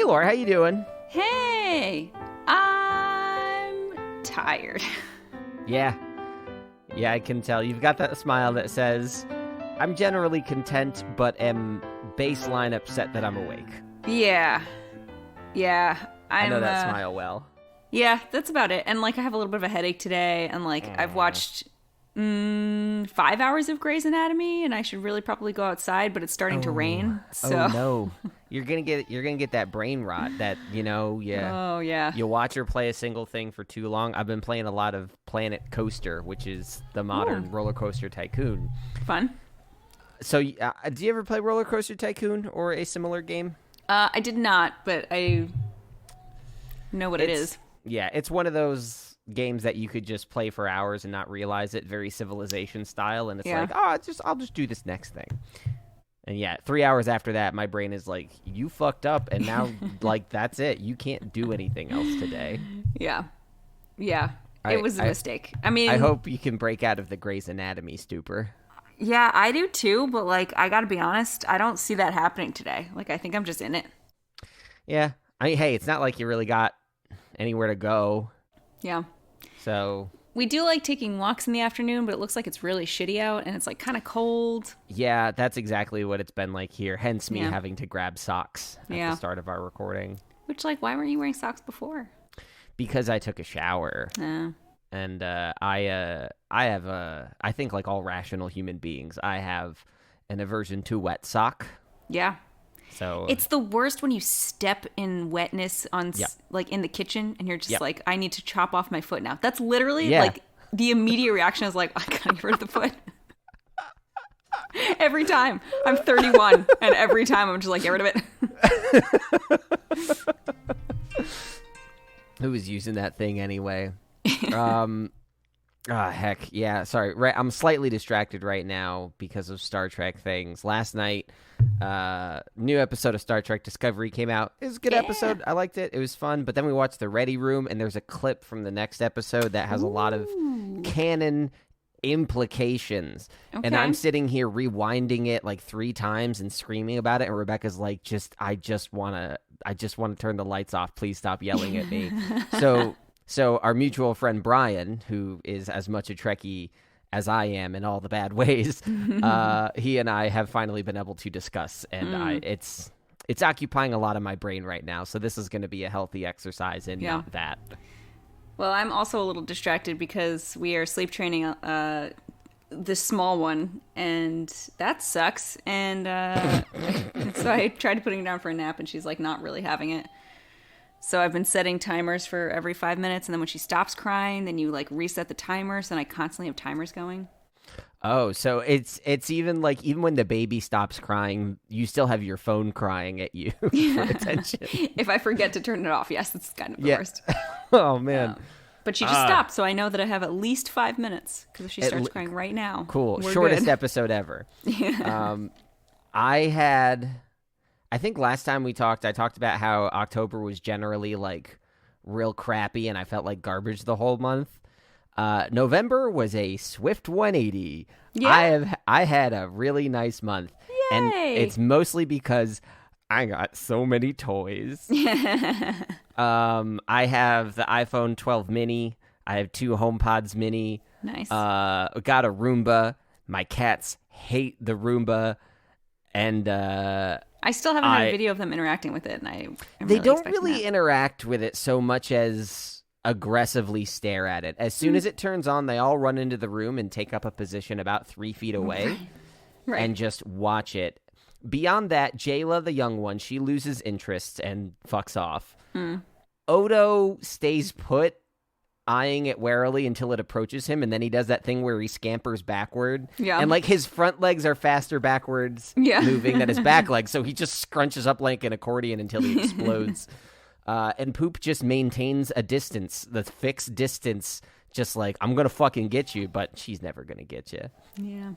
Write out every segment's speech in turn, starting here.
Hey, Laura, how you doing? Hey, I'm tired. Yeah, I can tell. You've got that smile that says, I'm generally content, but am baseline upset that I'm awake. Yeah. I know that smile well. Yeah, that's about it. And, I have a little bit of a headache today, and, I've watched 5 hours of Grey's Anatomy, and I should really probably go outside, but it's starting to rain, so... Oh, no. You're gonna get that brain rot that, Oh, yeah. You watch her play a single thing for too long. I've been playing a lot of Planet Coaster, which is the modern roller coaster tycoon. Fun. So, do you ever play Roller Coaster Tycoon or a similar game? I did not, but I know what it is. Yeah, it's one of those games that you could just play for hours and not realize it, very Civilization style, and it's I'll just do this next thing. And yeah, 3 hours after that, my brain is like, you fucked up, and now, that's it. You can't do anything else today. Yeah. It was a mistake. I mean... I hope you can break out of the Grey's Anatomy stupor. Yeah, I do too, but, I gotta be honest, I don't see that happening today. I think I'm just in it. Yeah. Hey, it's not like you really got anywhere to go. Yeah. So... We do like taking walks in the afternoon, but it looks like it's really shitty out, and it's, kind of cold. Yeah, that's exactly what it's been like here, hence me having to grab socks at the start of our recording. Which, why weren't you wearing socks before? Because I took a shower. And I think like all rational human beings, I have an aversion to wet sock. Yeah. So it's the worst when you step in wetness on in the kitchen and you're just I need to chop off my foot now. That's literally the immediate reaction is I gotta get rid of the foot. Every time. I'm 31 and every time I'm just get rid of it. Who was using that thing anyway? Heck, yeah, sorry. Right, I'm slightly distracted right now because of Star Trek things. Last night, new episode of Star Trek Discovery came out. It was a good episode. I liked it. It was fun. But then we watched The Ready Room, and there's a clip from the next episode that has a lot of canon implications. Okay. And I'm sitting here rewinding it 3 times and screaming about it, and Rebecca's like, I just want to turn the lights off. Please stop yelling at me. So our mutual friend Brian, who is as much a Trekkie as I am in all the bad ways, he and I have finally been able to discuss, and it's occupying a lot of my brain right now. So this is going to be a healthy exercise in not that. Well, I'm also a little distracted because we are sleep training the small one, and that sucks. And so I tried putting her down for a nap, and she's not really having it. So I've been setting timers for every 5 minutes, and then when she stops crying, then you reset the timers, and I constantly have timers going. Oh, so it's even even when the baby stops crying, you still have your phone crying at you for attention. If I forget to turn it off, yes, it's kind of the worst. Oh, man. But she just stopped, so I know that I have at least 5 minutes, because if she starts crying right now, cool. we're Shortest good. episode ever. Yeah. I think last time we talked, I talked about how October was generally real crappy and I felt like garbage the whole month. November was a swift 180. Yeah. I had a really nice month. Yay. And it's mostly because I got so many toys. I have the iPhone 12 mini. I have 2 HomePods mini. Nice. Got a Roomba. My cats hate the Roomba. And I still haven't had a video of them interacting with it, and they don't really interact with it so much as aggressively stare at it. As soon as it turns on, they all run into the room and take up a position about 3 feet away and just watch it. Beyond that, Jayla, the young one, she loses interest and fucks off. Odo stays put, eyeing it warily until it approaches him, and then he does that thing where he scampers backward. Yeah. And his front legs are faster backwards moving than his back legs, so he just scrunches up like an accordion until he explodes. And Poop just maintains a distance, the fixed distance, just I'm gonna fucking get you, but she's never gonna get you. Yeah.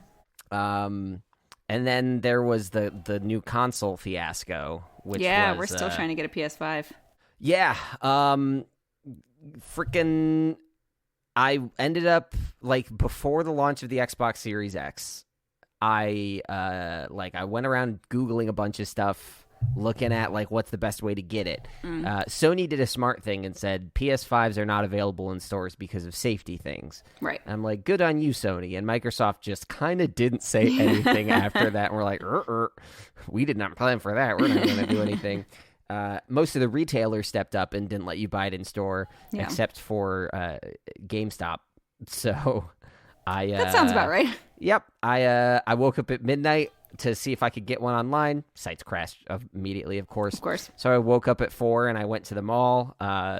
And then there was the new console fiasco, which we're still trying to get a PS5. Yeah. Freaking, I ended up before the launch of the Xbox Series X, I went around Googling a bunch of stuff looking at like what's the best way to get it. Sony did a smart thing and said PS5s are not available in stores because of safety things. Right. I'm like, good on you, Sony. And Microsoft just kind of didn't say anything after that. And we're like, we did not plan for that. We're not going to do anything. Most of the retailers stepped up and didn't let you buy it in store, except for GameStop. So that sounds about right. Yep. I woke up at midnight to see if I could get one online. Sites crashed immediately, of course. Of course. So I woke up at 4 and I went to the mall.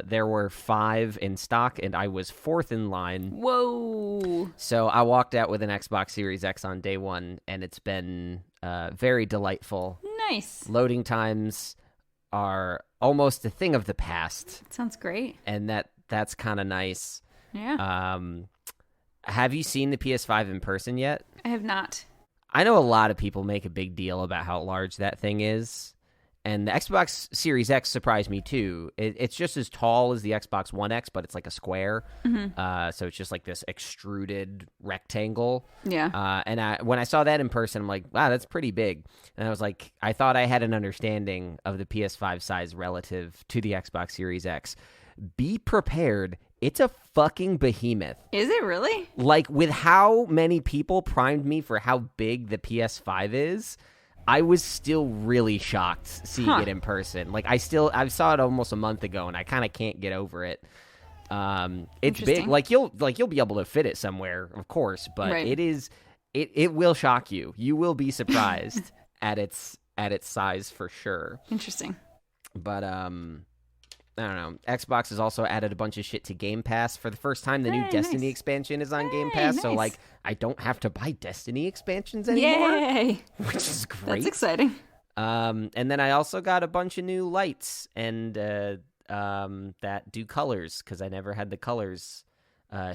There were 5 in stock, and I was 4th in line. Whoa. So I walked out with an Xbox Series X on day 1, and it's been very delightful. Nice. Loading times are almost a thing of the past. That sounds great. And that's kind of nice. Yeah. Have you seen the PS5 in person yet? I have not. I know a lot of people make a big deal about how large that thing is, and the Xbox Series X surprised me too. It's just as tall as the Xbox One X, but it's like a square, so it's just like this extruded rectangle. Yeah. And when I saw that in person, I'm like, wow, that's pretty big. And I was like, I thought I had an understanding of the PS5 size relative to the Xbox Series X. Be prepared. It's a fucking behemoth. Is it really? Like, with how many people primed me for how big the PS5 is, I was still really shocked seeing it in person. Like, I saw it almost a month ago, and I kind of can't get over it. It's big. Like you'll be able to fit it somewhere, of course, but it will shock you. You will be surprised at its size for sure. Interesting. But I don't know. Xbox has also added a bunch of shit to Game Pass. For the first time, the new Destiny expansion is on Game Pass. Nice. So, like, I don't have to buy Destiny expansions anymore. Yay! Which is great. That's exciting. And then I also got a bunch of new lights and that do colors, because I never had the colors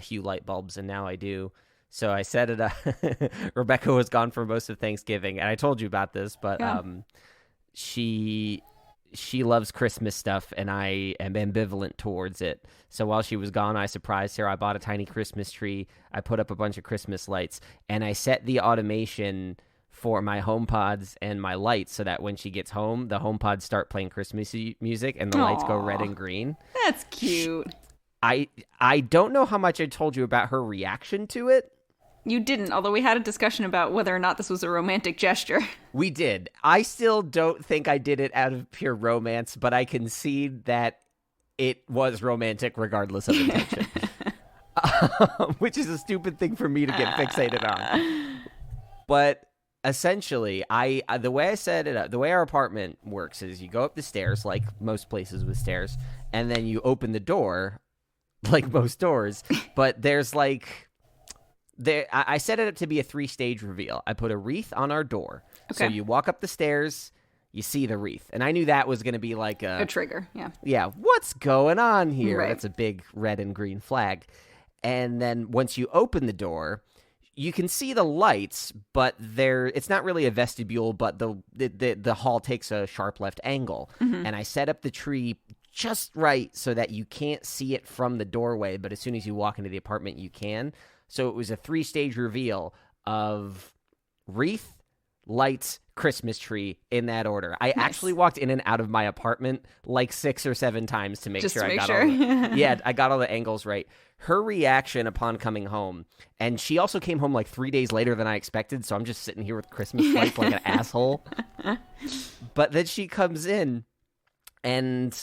hue light bulbs, and now I do. So I set it up. Rebecca was gone for most of Thanksgiving, and I told you about this, but she loves Christmas stuff, and I am ambivalent towards it. So while she was gone, I surprised her. I bought a tiny Christmas tree. I put up a bunch of Christmas lights, and I set the automation for my HomePods and my lights so that when she gets home, the HomePods start playing Christmas music and the lights go red and green. That's cute. I don't know how much I told you about her reaction to it. You didn't, although we had a discussion about whether or not this was a romantic gesture. We did. I still don't think I did it out of pure romance, but I concede that it was romantic regardless of intention. Which is a stupid thing for me to get fixated on. But essentially, the way I set it up, the way our apartment works is you go up the stairs, like most places with stairs, and then you open the door, like most doors, but there's like... I set it up to be a 3-stage reveal. I put a wreath on our door. Okay. So you walk up the stairs, you see the wreath. And I knew that was going to be like a trigger, yeah. Yeah, what's going on here? Right. That's a big red and green flag. And then once you open the door, you can see the lights, but it's not really a vestibule, but the hall takes a sharp left angle. Mm-hmm. And I set up the tree just right so that you can't see it from the doorway, but as soon as you walk into the apartment, you can. So it was a 3-stage reveal of wreath, lights, Christmas tree in that order. I actually walked in and out of my apartment like 6 or 7 times to make sure I got I got all the angles right. Her reaction upon coming home, and she also came home like 3 days later than I expected, so I'm just sitting here with Christmas lights like an asshole. But then she comes in, and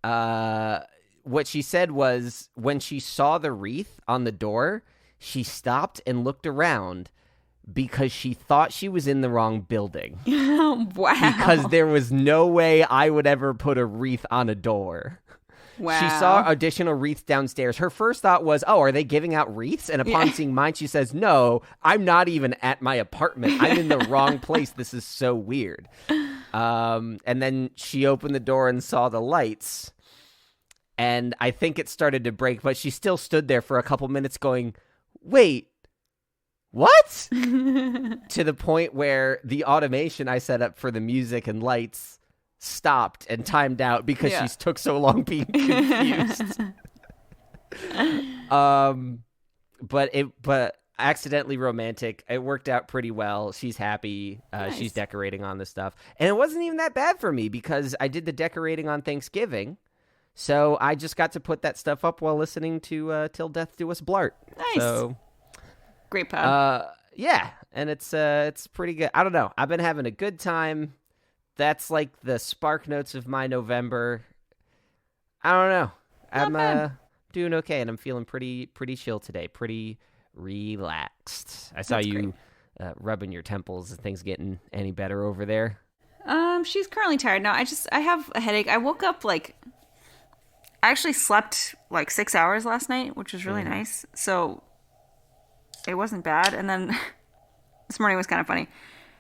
what she said was when she saw the wreath on the door, she stopped and looked around because she thought she was in the wrong building. Wow. Because there was no way I would ever put a wreath on a door. Wow. She saw additional wreaths downstairs. Her first thought was, oh, are they giving out wreaths? And upon seeing mine, she says, no, I'm not even at my apartment. I'm in the wrong place. This is so weird. And then she opened the door and saw the lights. And I think it started to break, but she still stood there for a couple minutes going, wait, what? To the point where the automation I set up for the music and lights stopped and timed out because she took so long being confused. But accidentally romantic. It worked out pretty well. She's happy. Nice. She's decorating on the stuff. And it wasn't even that bad for me because I did the decorating on Thanksgiving. So I just got to put that stuff up while listening to Till Death Do Us Blart. Nice. So, great pod. yeah, and it's pretty good. I don't know. I've been having a good time. That's like the spark notes of my November. I don't know. I'm doing okay, and I'm feeling pretty chill today. Pretty relaxed. I saw you rubbing your temples. Are things getting any better over there? She's currently tired now. I have a headache. I woke up I actually slept 6 hours last night, which was really nice. So it wasn't bad. And then this morning was kind of funny.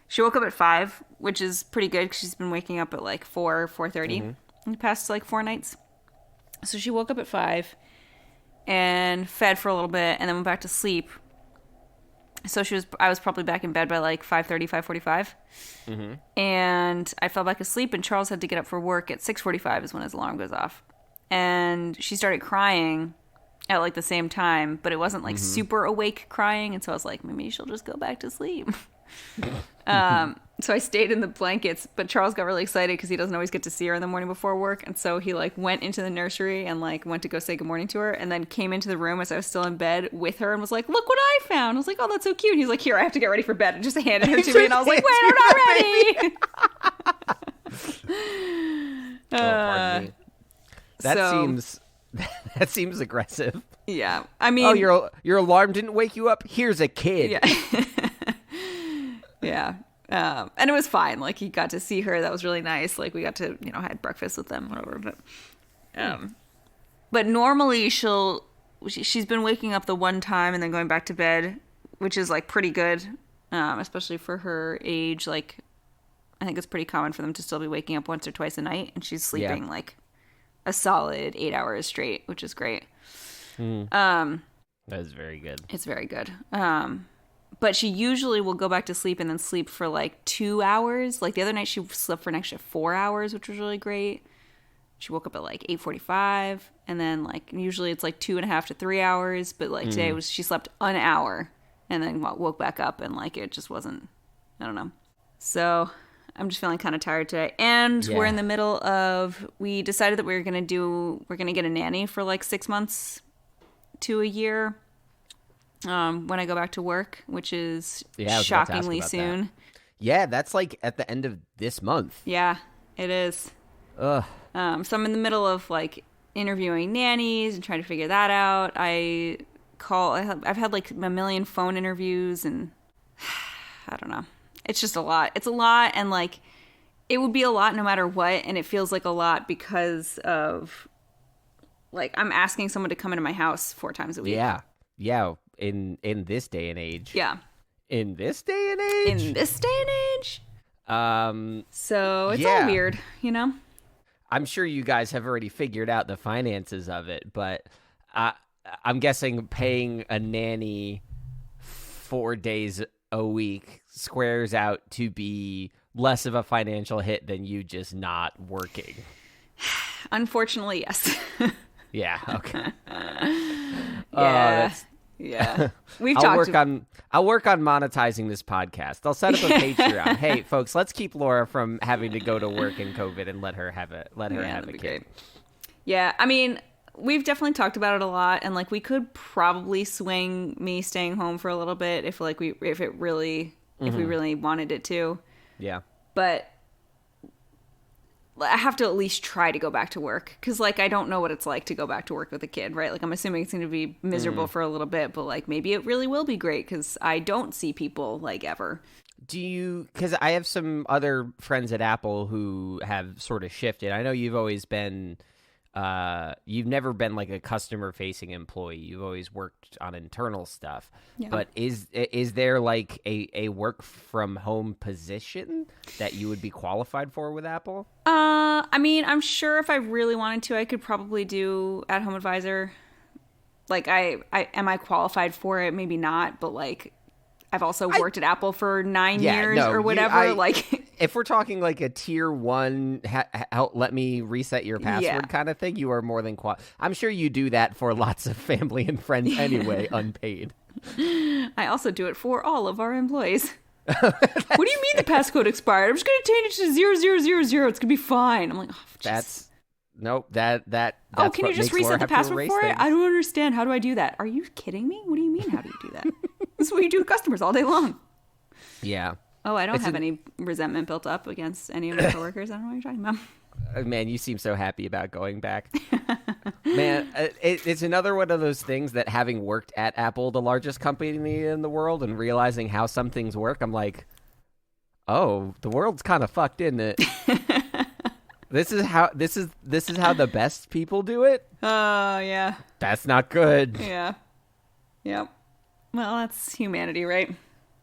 She woke up at 5, which is pretty good because she's been waking up at 4:30 in the past 4 nights. So she woke up at 5 and fed for a little bit and then went back to sleep. So I was probably back in bed by 5:30, 5:45. And I fell back asleep and Charles had to get up for work at 6:45 is when his alarm goes off. And she started crying at the same time, but it wasn't super awake crying. And so I was like, maybe she'll just go back to sleep. So I stayed in the blankets, but Charles got really excited because he doesn't always get to see her in the morning before work. And so he went into the nursery and went to go say good morning to her and then came into the room as I was still in bed with her and was like, look what I found. I was like, oh, that's so cute. And he's like, here, I have to get ready for bed. And just handed her to me. And I was like, wait, I'm not ready. Pardon me. That seems aggressive. Yeah. I mean, oh, your alarm didn't wake you up? Here's a kid. Yeah. Yeah. And it was fine. He got to see her. That was really nice. We got to, had breakfast with them, whatever. But normally she's been waking up the one time and then going back to bed, which is pretty good. Especially for her age. I think it's pretty common for them to still be waking up once or twice a night. And she's sleeping a solid 8 hours straight, which is great. That is very good. It's very good. But she usually will go back to sleep and then sleep for 2 hours. The other night she slept for an extra 4 hours, which was really great. She woke up at 8:45 and then usually it's 2.5 to 3 hours. But today she slept an hour and then woke back up and it just wasn't, I don't know. So I'm just feeling kind of tired today. And we're in the middle of, we decided that we're going to get a nanny for 6 months to a year. When I go back to work, which is shockingly soon. That. Yeah, that's at the end of this month. Yeah, it is. Ugh. So I'm in the middle of interviewing nannies and trying to figure that out. I've had a million phone interviews and I don't know. It's just a lot. It's a lot and it would be a lot no matter what. And it feels like a lot because of I'm asking someone to come into my house 4 times a week. Yeah. Yeah. In this day and age. Yeah. In this day and age? In this day and age? So it's all weird, I'm sure you guys have already figured out the finances of it, but I'm guessing paying a nanny 4 days a week squares out to be less of a financial hit than you just not working. Unfortunately, yes. Yeah, okay. Yeah. Yeah. I'll work on monetizing this podcast. I'll set up a Patreon. Hey, folks, let's keep Laura from having to go to work in COVID and let her have a kid. Great. Yeah, I mean, we've definitely talked about it a lot, and we could probably swing me staying home for a little bit if we really wanted it to. Yeah. But I have to at least try to go back to work because I don't know what it's like to go back to work with a kid, right? I'm assuming it's going to be miserable for a little bit, but maybe it really will be great because I don't see people ever. Because I have some other friends at Apple who have sort of shifted. I know you've always been, you've never been a customer facing employee. You've always worked on internal stuff. Yeah. But is there a work from home position that you would be qualified for with Apple? I mean, I'm sure if I really wanted to, I could probably do at-home advisor. Am I qualified for it? Maybe not, but I've also worked at Apple for 9 years or whatever. If we're talking a tier 1, let me reset your password kind of thing, you are more than I'm sure you do that for lots of family and friends anyway, unpaid. I also do it for all of our employees. What do you mean the passcode expired? I'm just going to change it to 0000. It's going to be fine. I'm like, oh, that's can you just reset the password for it? I don't understand. How do I do that? Are you kidding me? What do you mean? How do you do that? This is what you do to customers all day long. Yeah. Oh, I don't have any resentment built up against any of my coworkers. I don't know what you're talking about. Man, you seem so happy about going back. Man, it's another one of those things that having worked at Apple, the largest company in the world, and realizing how some things work, I'm like, oh, the world's kind of fucked, isn't it? This is how the best people do it? Oh, yeah. That's not good. Yeah. Yep. Well, that's humanity, right?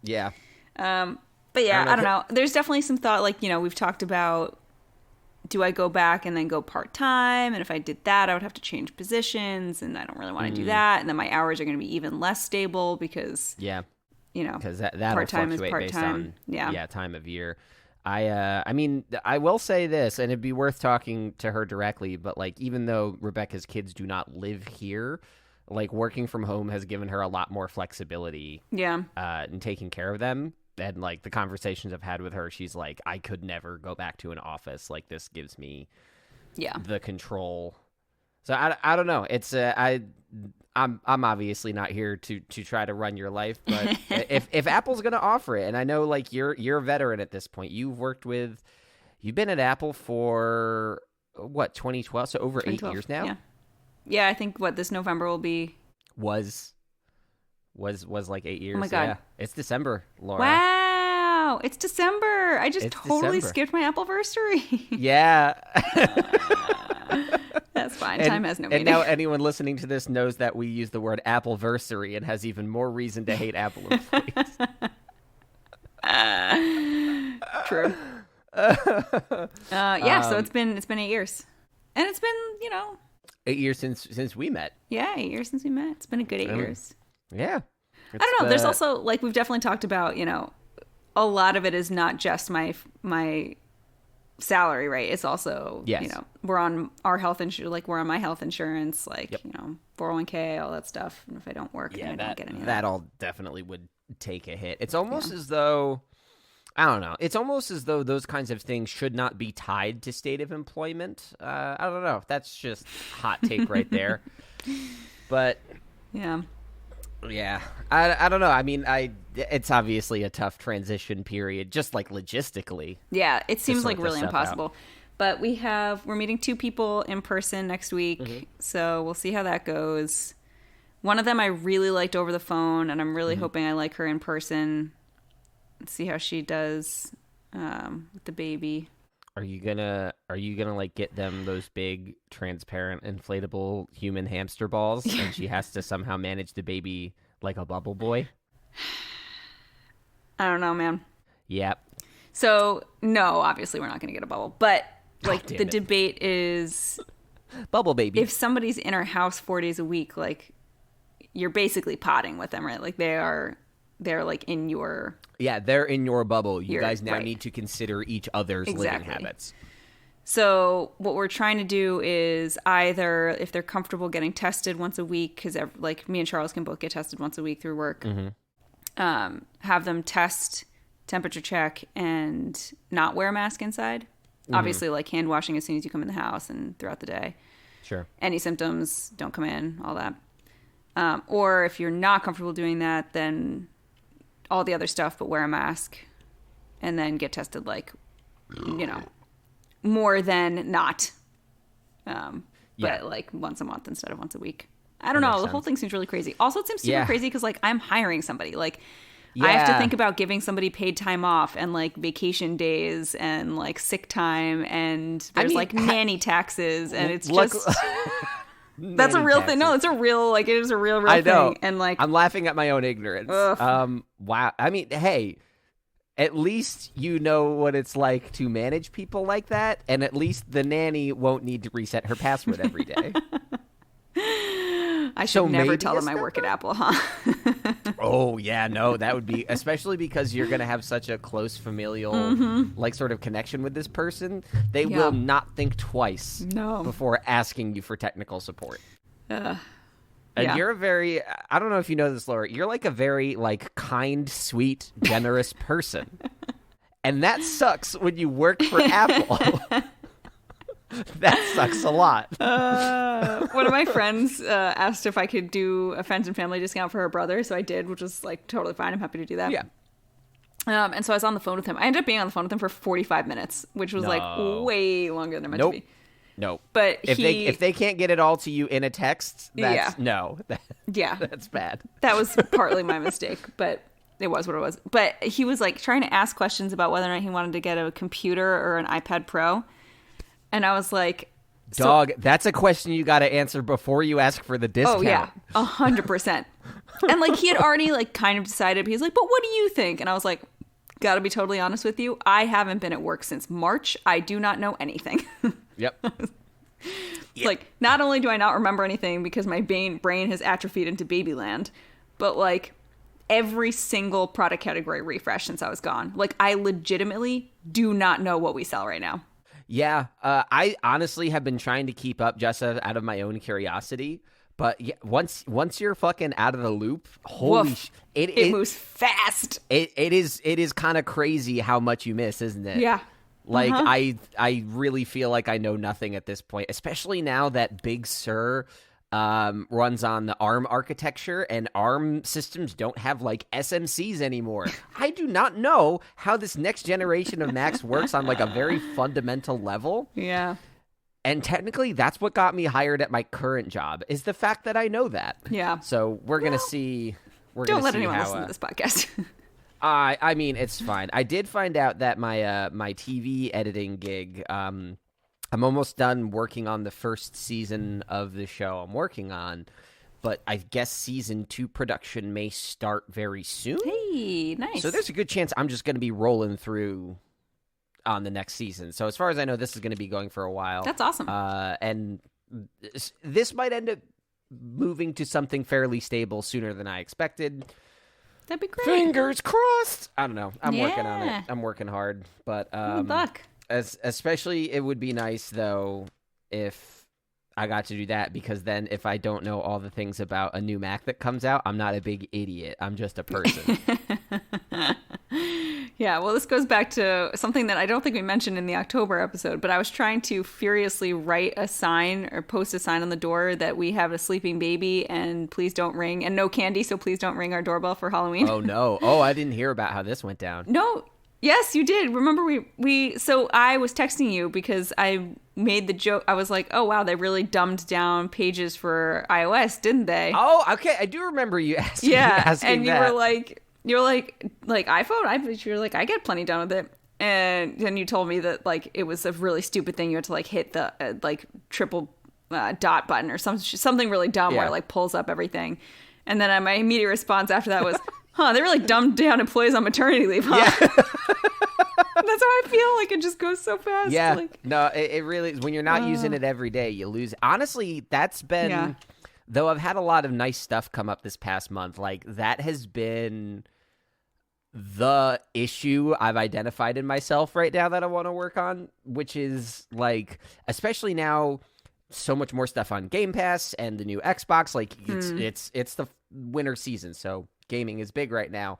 Yeah. But yeah, I don't know. There's definitely some thought, like, we've talked about, do I go back and then go part-time? And if I did that, I would have to change positions, and I don't really want to do that. And then my hours are going to be even less stable because, because that'll part-time is fluctuate part-time. Based on, time of year. I mean, I will say this, and it'd be worth talking to her directly, but, like, even though Rebecca's kids do not live here, like, working from home has given her a lot more flexibility in taking care of them. And, like, the conversations I've had with her, she's like, I could never go back to an office. Like, this gives me the control. So I don't know. It's I'm obviously not here to try to run your life, but if Apple's going to offer it, and I know, like, you're a veteran at this point. You've been at Apple for what, 2012, so over 8 years now. Yeah, I think this November will be was like 8 years. Oh my God. Yeah. It's December, Laura. Wow, it's December. I just totally skipped my Appleversary. Yeah. That's fine. Time has no meaning. And now anyone listening to this knows that we use the word Appleversary and has even more reason to hate Apple employees. True. So it's been 8 years. And it's been, 8 years since we met. Yeah, 8 years since we met. It's been a good 8 years. Yeah. I don't know. There's also, like, we've definitely talked about, a lot of it is not just my salary, right? It's also, we're on our health insurance, like, we're on my health insurance, like, 401k, all that stuff. And if I don't work, then I don't get any of that. That all definitely would take a hit. It's almost as though, I don't know. It's almost as though those kinds of things should not be tied to state of employment. I don't know. That's just hot take right there. But yeah, I don't know. I mean, it's obviously a tough transition period, just like logistically. Yeah, it seems like really impossible. But we're meeting 2 people in person next week, so we'll see how that goes. One of them I really liked over the phone, and I'm really hoping I like her in person. Let's see how she does with the baby. Are you gonna like get them those big transparent inflatable human hamster balls and she has to somehow manage the baby like a bubble boy? I don't know, man. Yep. So no, obviously we're not gonna get a bubble. But like the debate is bubble baby. If somebody's in our house 4 days a week, like you're basically potting with them, right? Like they're like in your... Yeah, they're in your bubble. You guys now need to consider each other's living habits. So what we're trying to do is either, if they're comfortable getting tested once a week, because like me and Charles can both get tested once a week through work, have them test, temperature check, and not wear a mask inside. Obviously, like hand washing as soon as you come in the house and throughout the day. Sure. Any symptoms, don't come in, all that. Or if you're not comfortable doing that, then all the other stuff, but wear a mask and then get tested, like, more than not. But like once a month instead of once a week. I don't know. The whole thing seems really crazy. Also, it seems super crazy because, like, I'm hiring somebody. Like, I have to think about giving somebody paid time off and, like, vacation days and, like, sick time. And there's, like, nanny taxes. And it's just... That's a real thing. No, it's a real, like, it is a real I know. thing. And, like, I'm laughing at my own ignorance. Wow. I mean, hey, at least you know what it's like to manage people like that, and at least the nanny won't need to reset her password every day. I should never tell them I work at Apple, huh? Oh, yeah, no, that would be, especially because you're going to have such a close familial, like, sort of connection with this person. They will not think twice before asking you for technical support. And you're a very, I don't know if you know this, Laura, you're like a very like kind, sweet, generous person. And that sucks when you work for Apple. That sucks a lot. One of my friends asked if I could do a friends and family discount for her brother, so I did, which was like totally fine. I'm happy to do that. Yeah. And so I was on the phone with him. I ended up being on the phone with him for 45 minutes, which was like way longer than it meant to be. Nope. But if they can't get it all to you in a text, that's that's bad. That was partly my mistake, but it was what it was. But he was like trying to ask questions about whether or not he wanted to get a computer or an iPad Pro. And I was like, Dog, that's a question you got to answer before you ask for the discount. Oh, yeah, 100%. And, like, he had already, like, kind of decided. He's like, but what do you think? And I was like, gotta be totally honest with you. I haven't been at work since March. I do not know anything. Yep. Like, not only do I not remember anything because my brain has atrophied into babyland, but, like, every single product category refresh since I was gone. Like, I legitimately do not know what we sell right now. Yeah, I honestly have been trying to keep up just out of my own curiosity. But yeah, once you're fucking out of the loop, holy it moves fast. It is kind of crazy how much you miss, isn't it? Yeah. Like I really feel like I know nothing at this point, especially now that Big Sur runs on the ARM architecture, and ARM systems don't have like SMCs anymore. I do not know how this next generation of Macs works on like a very fundamental level. Yeah. And technically, that's what got me hired at my current job, is the fact that I know that. Yeah. So we're going to see. Don't let anyone listen to this podcast. I mean, it's fine. I did find out that my my TV editing gig, I'm almost done working on the first season of the show I'm working on, but I guess season 2 production may start very soon. Hey, nice. So there's a good chance I'm just going to be rolling through on the next season. So as far as I know, this is going to be going for a while. That's awesome. And this might end up moving to something fairly stable sooner than I expected. That'd be great. Fingers crossed. I don't know. I'm working on it. I'm working hard, but good luck. Especially, it would be nice, though, if I got to do that, because then if I don't know all the things about a new Mac that comes out, I'm not a big idiot. I'm just a person. Yeah, well, this goes back to something that I don't think we mentioned in the October episode, but I was trying to furiously write a sign or post a sign on the door that we have a sleeping baby and please don't ring, and no candy, so please don't ring our doorbell for Halloween. Oh, no. Oh, I didn't hear about how this went down. No. Yes, you did. Remember so I was texting you because I made the joke. I was like, oh, wow, they really dumbed down pages for iOS, didn't they? Oh, okay. I do remember you asking and you that. were like iPhone? You're like, I get plenty done with it. And then you told me that, like, it was a really stupid thing. You had to, like, hit the, like, triple dot button or something really dumb where it, like, pulls up everything. And then my immediate response after that was, they really dumbed down employees on maternity leave, huh? Yeah. That's how I feel. Like, it just goes so fast. Yeah. Like, no, it really is. When you're not using it every day, you lose. Honestly, that's been... Yeah. Though I've had a lot of nice stuff come up this past month, like, that has been the issue I've identified in myself right now that I want to work on, which is, like, especially now, so much more stuff on Game Pass and the new Xbox. Like, it's the winter season, so gaming is big right now.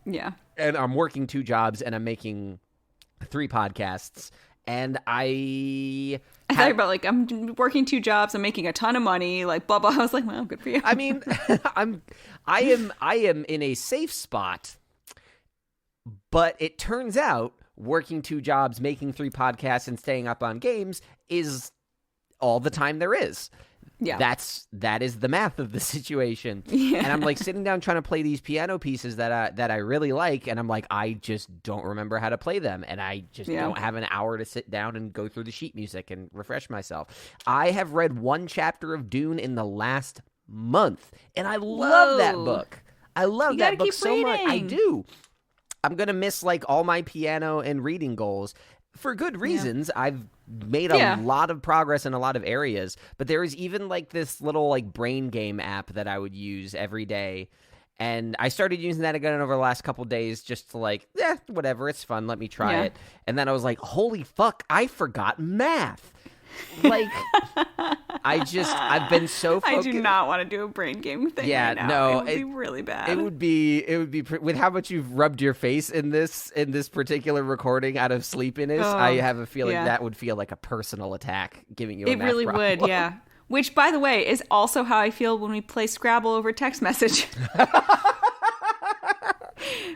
Yeah. And I'm working 2 jobs, and I'm making 3 podcasts. And I thought about, like, I'm working 2 jobs, I'm making a ton of money, like, blah blah. I was like, well, good for you. I mean, I am in a safe spot, but it turns out working 2 jobs, making 3 podcasts, and staying up on games is all the time there is. Yeah, that is the math of the situation. Yeah. And I'm like sitting down trying to play these piano pieces that I really like, and I'm like, I just don't remember how to play them, and I just don't have an hour to sit down and go through the sheet music and refresh myself. I have read 1 chapter of Dune in the last month, and I love that book. I love that book so much. I do. I'm gonna miss like all my piano and reading goals. For good reasons. Yeah. I've made a lot of progress in a lot of areas, but there is even like this little like brain game app that I would use every day. And I started using that again over the last couple of days just to like, whatever, it's fun. Let me try it. And then I was like, holy fuck, I forgot math. Like, I've been so focused. I do not want to do a brain game thing right now. No. It would be really bad. It would be with how much you've rubbed your face in this particular recording out of sleepiness. I have a feeling that would feel like a personal attack, giving you a math really problem. would, yeah. Which, by the way, is also how I feel when we play Scrabble over text message.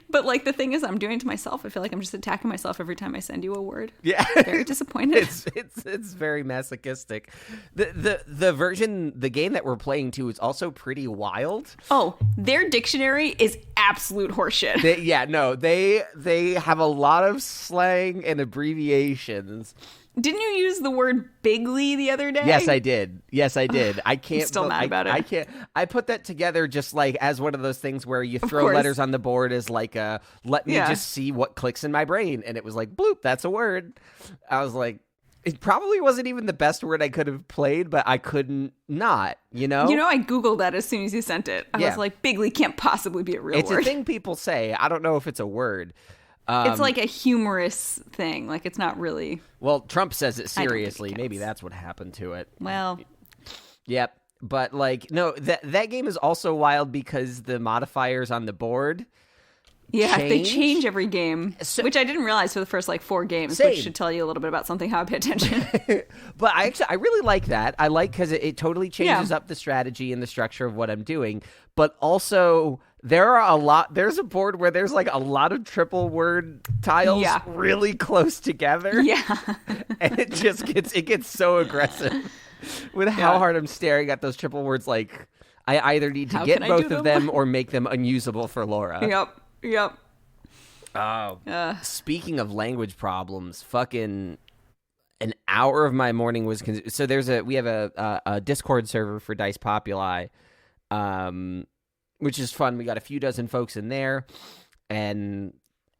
But, like, the thing is, I'm doing it to myself. I feel like I'm just attacking myself every time I send you a word. Yeah. Very disappointed. It's very masochistic. The game that we're playing too is also pretty wild. Oh, their dictionary is absolute horseshit. They have a lot of slang and abbreviations. Didn't you use the word bigly the other day? Yes, I did. I can't. I'm still mad about it. I can't. I put that together just like as one of those things where you throw letters on the board as like a let me just see what clicks in my brain, and it was like bloop. That's a word. I was like, it probably wasn't even the best word I could have played, but I couldn't not. You know, I Googled that as soon as you sent it. I was like, bigly can't possibly be a real word. It's a thing people say. I don't know if it's a word. It's like a humorous thing. Like, it's not really. Well, Trump says it seriously. Maybe that's what happened to it. Well. Yep. But, like, no, that game is also wild because the modifiers on the board they change every game, which I didn't realize for the first, 4 games, which should tell you a little bit about something, how I pay attention. But I really like that. I like because it totally changes up the strategy and the structure of what I'm doing. But also, there's a board where there's, a lot of triple word tiles really close together. Yeah. And it just gets so aggressive with how hard I'm staring at those triple words. Like, I either need to get both of them or make them unusable for Laura. Yep. Oh. Speaking of language problems, fucking an hour of my morning was so we have a Discord server for Dice Populi, which is fun. We got a few dozen folks in there, and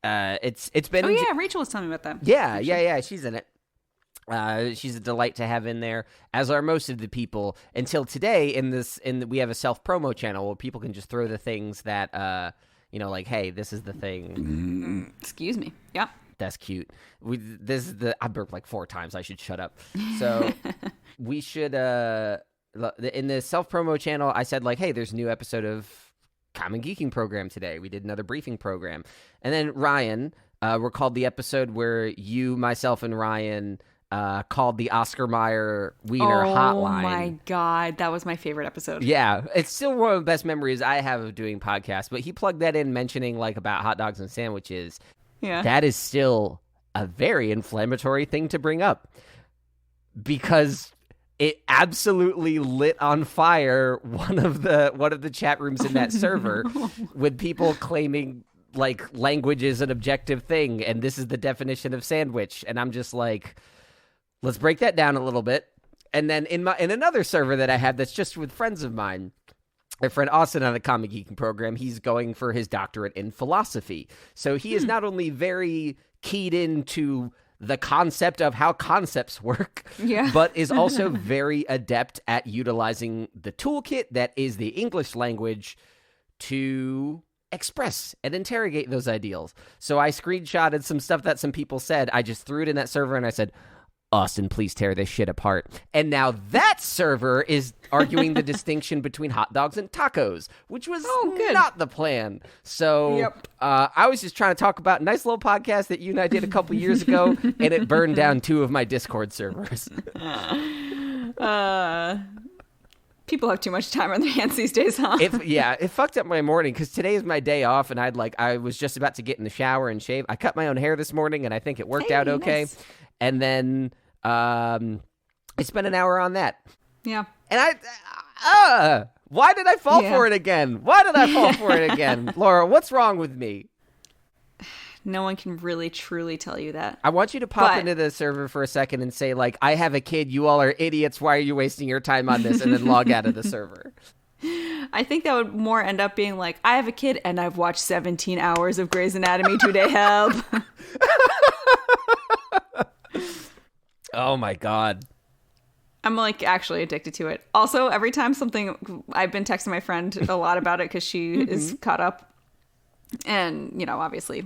it's been. Oh yeah, Rachel was telling me about that. Yeah. She's in it. She's a delight to have in there, as are most of the people. Until today, we have a self promo channel where people can just throw the things that like, hey, this is the thing. Excuse me. Yeah. That's cute. I burped like 4 times. I should shut up. So we should, in the self-promo channel, I said like, hey, there's a new episode of Common Geeking Program today. We did another briefing program. And then Ryan recalled the episode where you, myself, and Ryan called the Oscar Mayer Wiener hotline. Oh my God. That was my favorite episode. Yeah. It's still one of the best memories I have of doing podcasts, but he plugged that in mentioning like about hot dogs and sandwiches. Yeah. That is still a very inflammatory thing to bring up because it absolutely lit on fire one of the chat rooms in that server with people claiming like language is an objective thing and this is the definition of sandwich. And I'm just like, let's break that down a little bit. And then in another server that I have that's just with friends of mine, my friend Austin on the Comic Geeking Program, he's going for his doctorate in philosophy. So he is not only very keyed into the concept of how concepts work, but is also very adept at utilizing the toolkit that is the English language to express and interrogate those ideals. So I screenshotted some stuff that some people said. I just threw it in that server and I said, Austin, please tear this shit apart. And now that server is arguing the distinction between hot dogs and tacos, which was not the plan. So I was just trying to talk about a nice little podcast that you and I did a couple years ago, and it burned down 2 of my Discord servers. People have too much time on their hands these days, huh? It fucked up my morning because today is my day off, and I was just about to get in the shower and shave. I cut my own hair this morning, and I think it worked out okay. Nice. And then I spent an hour on that. Yeah. And why did I fall for it again? Laura, what's wrong with me? No one can really truly tell you that. I want you to pop into the server for a second and say, like, I have a kid, you all are idiots, why are you wasting your time on this? And then log out of the server. I think that would more end up being like, I have a kid and I've watched 17 hours of Grey's Anatomy today, help. Oh my God. I'm like actually addicted to it. Also, every time I've been texting my friend a lot about it because she is caught up. And, obviously,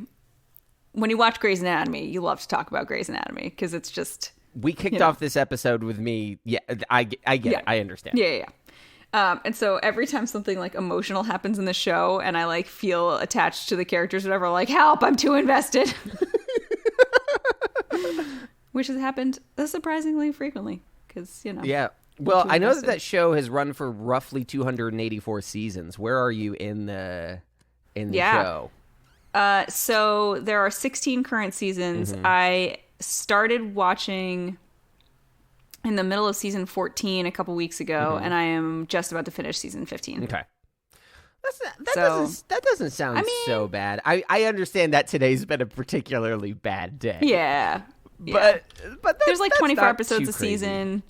when you watch Grey's Anatomy, you love to talk about Grey's Anatomy because it's just We kicked off this episode with me. Yeah, I get it. I understand. Yeah. And so every time something like emotional happens in the show and I like feel attached to the characters or whatever, like, help, I'm too invested. Which has happened surprisingly frequently because, Yeah. Well, I know that show has run for roughly 284 seasons. Where are you in the show? So there are 16 current seasons. Mm-hmm. I started watching in the middle of season 14 a couple weeks ago, and I am just about to finish season 15. Okay. That doesn't sound so bad. I understand that today's been a particularly bad day. Yeah. But there's like 24 episodes a season.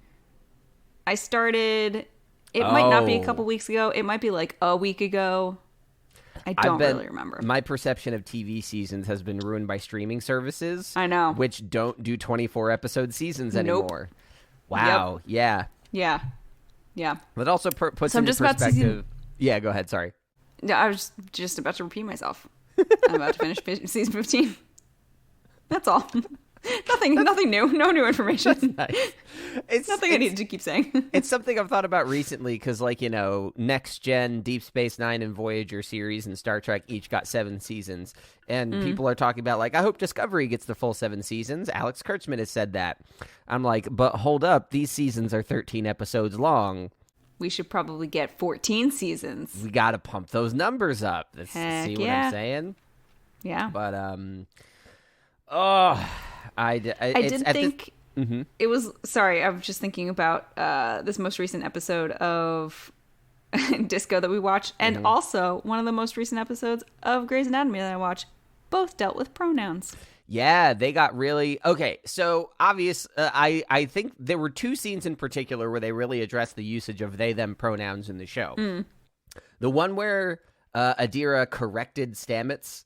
I started, it might not be a couple weeks ago. It might be like a week ago. I don't really remember. My perception of TV seasons has been ruined by streaming services. I know. Which don't do 24 episode seasons anymore. Wow. Yep. Yeah. That also puts into perspective. Yeah, go ahead. Sorry. No, I was just about to repeat myself. I'm about to finish season 15. That's all. Nothing new. No new information. That's nice. It's nothing I needed to keep saying. It's something I've thought about recently because, like, Next Gen, Deep Space Nine, and Voyager series and Star Trek each got 7 seasons. And people are talking about, like, I hope Discovery gets the full 7 seasons. Alex Kurtzman has said that. I'm like, but hold up. These seasons are 13 episodes long. We should probably get 14 seasons. We got to pump those numbers up. See what I'm saying? Yeah. But, I did think it was, sorry, I was just thinking about this most recent episode of Disco that we watched, and also one of the most recent episodes of Grey's Anatomy that I watched. Both dealt with pronouns. Yeah, they got really... Okay, so I think there were 2 scenes in particular where they really addressed the usage of they, them pronouns in the show. The one where Adira corrected Stamets,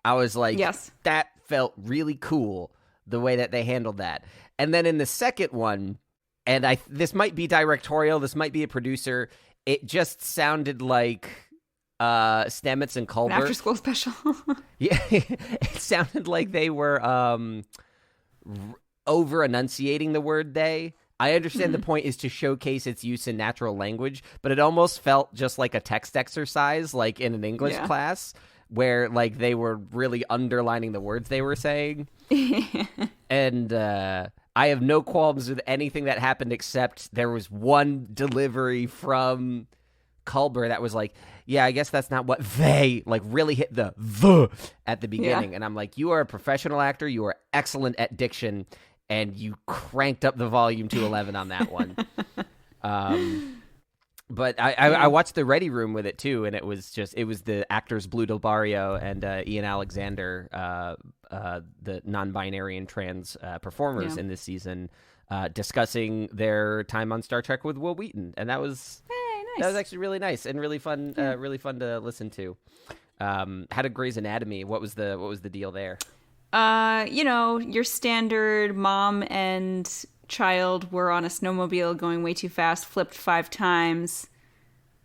I was like, yes, that felt really cool, the way that they handled that. And then in the second one, and this might be directorial, this might be a producer, it just sounded like Stamets and Culber. An after-school special. Yeah, it sounded like they were over-enunciating the word they. I understand the point is to showcase its use in natural language, but it almost felt just like a text exercise, like in an English class, where like they were really underlining the words they were saying. And I have no qualms with anything that happened except there was one delivery from Culber that was like, yeah, I guess that's not what they, like, really hit the at the beginning. And I'm like, you are a professional actor. You are excellent at diction. And you cranked up the volume to 11 on that one. But I watched The Ready Room with it, too. And it was the actors Blue Del Barrio and Ian Alexander, the non-binary and trans performers in this season, discussing their time on Star Trek with Will Wheaton. And that was... That was actually really nice and really fun. Really fun to listen to. How did Grey's Anatomy? What was the deal there? Your standard mom and child were on a snowmobile going way too fast, flipped 5 times.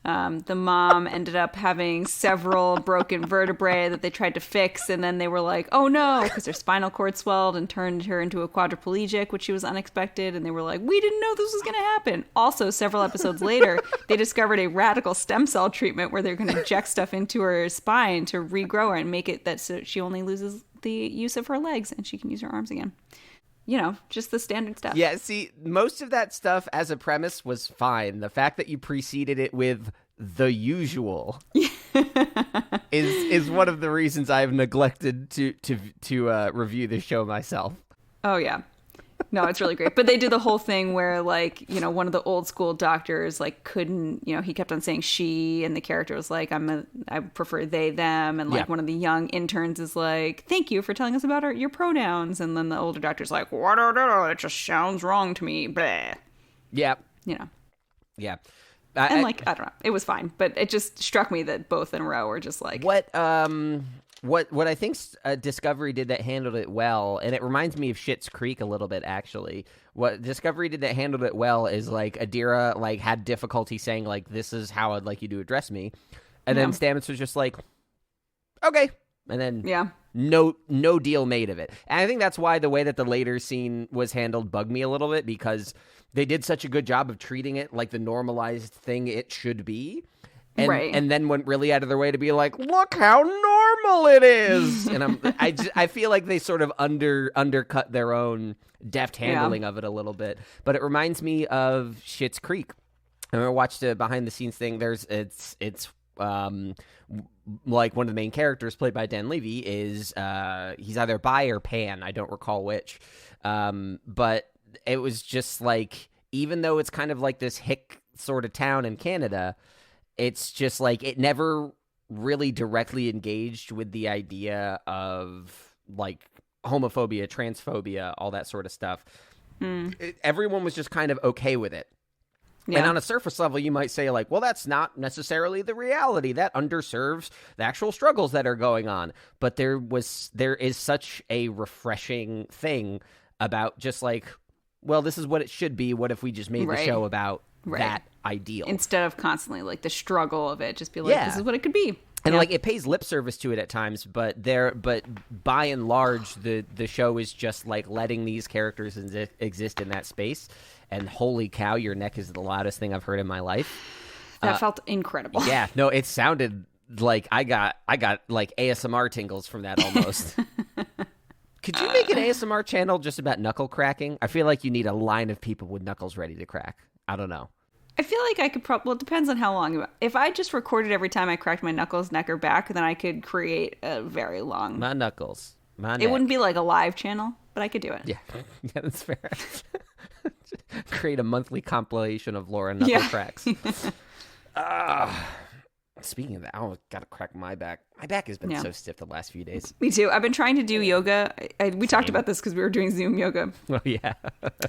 The mom ended up having several broken vertebrae that they tried to fix, and then they were like, oh no, because their spinal cord swelled and turned her into a quadriplegic, which was unexpected, and they were like, we didn't know this was going to happen. Also, several episodes later, they discovered a radical stem cell treatment where they're going to inject stuff into her spine to regrow her and make it that so she only loses the use of her legs and she can use her arms again. Just the standard stuff. Yeah, see, most of that stuff as a premise was fine. The fact that you preceded it with the usual is one of the reasons I've neglected to review the show myself. Oh, yeah. No, it's really great. But they do the whole thing where, like, one of the old school doctors, like, couldn't, he kept on saying she, and the character was like, I prefer they, them. And, like, one of the young interns is like, thank you for telling us about your pronouns. And then the older doctor's like, what? It just sounds wrong to me. Blah. Yeah. Yeah. I don't know. It was fine. But it just struck me that both in a row were just like... What I think Discovery did that handled it well, and it reminds me of Schitt's Creek a little bit, actually. What Discovery did that handled it well is, like, Adira, like, had difficulty saying, like, this is how I'd like you to address me. And then Stamets was just like, okay, And then Yeah. no deal made of it. And I think that's why the way that the later scene was handled bugged me a little bit, because they did such a good job of treating it like the normalized thing it should be. And then went really out of their way to be like, look how normal it is. And I feel like they sort of undercut their own deft handling of it a little bit. But it reminds me of Schitt's Creek. I remember watched a behind the scenes thing. It's like one of the main characters played by Dan Levy is he's either bi or pan. I don't recall which. But it was just like, even though it's kind of like this hick sort of town in Canada, it's just like it never really directly engaged with the idea of like homophobia, transphobia, all that sort of stuff. Everyone was just kind of okay with it. Yeah. And on a surface level, you might say like, well, that's not necessarily the reality. That underserves the actual struggles that are going on. But there is such a refreshing thing about just like, well, this is what it should be. What if we just made the show about that ideal? Instead of constantly like the struggle of it, just be like, this is what it could be. And like it pays lip service to it at times, but by and large, the show is just like letting these characters exist in that space. And holy cow, your neck is the loudest thing I've heard in my life. That felt incredible. Yeah, no, it sounded like I got like ASMR tingles from that almost. Could you make an ASMR channel just about knuckle cracking? I feel like you need a line of people with knuckles ready to crack. I don't know. I feel like I could well, it depends on how long. If I just recorded every time I cracked my knuckles, neck or back, then I could create a very long... My knuckles. My neck. It wouldn't be like a live channel, but I could do it. Yeah, that's fair. Create a monthly compilation of Laura knuckle cracks. Speaking of that, I gotta crack my back. My back has been so stiff the last few days. Me too. I've been trying to do yoga. We talked about this because we were doing Zoom yoga. Oh, yeah.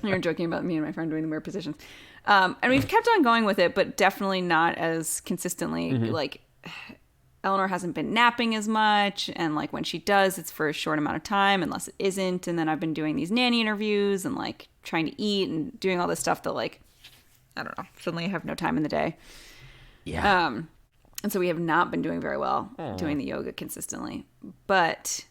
We were joking about me and my friend doing the weird positions. And we've kept on going with it, but definitely not as consistently. Like, Eleanor hasn't been napping as much. And, like, when she does, it's for a short amount of time, unless it isn't. And then I've been doing these nanny interviews and, like, trying to eat and doing all this stuff that, like, I don't know. Suddenly I have no time in the day. Yeah. And so we have not been doing very well doing the yoga consistently. But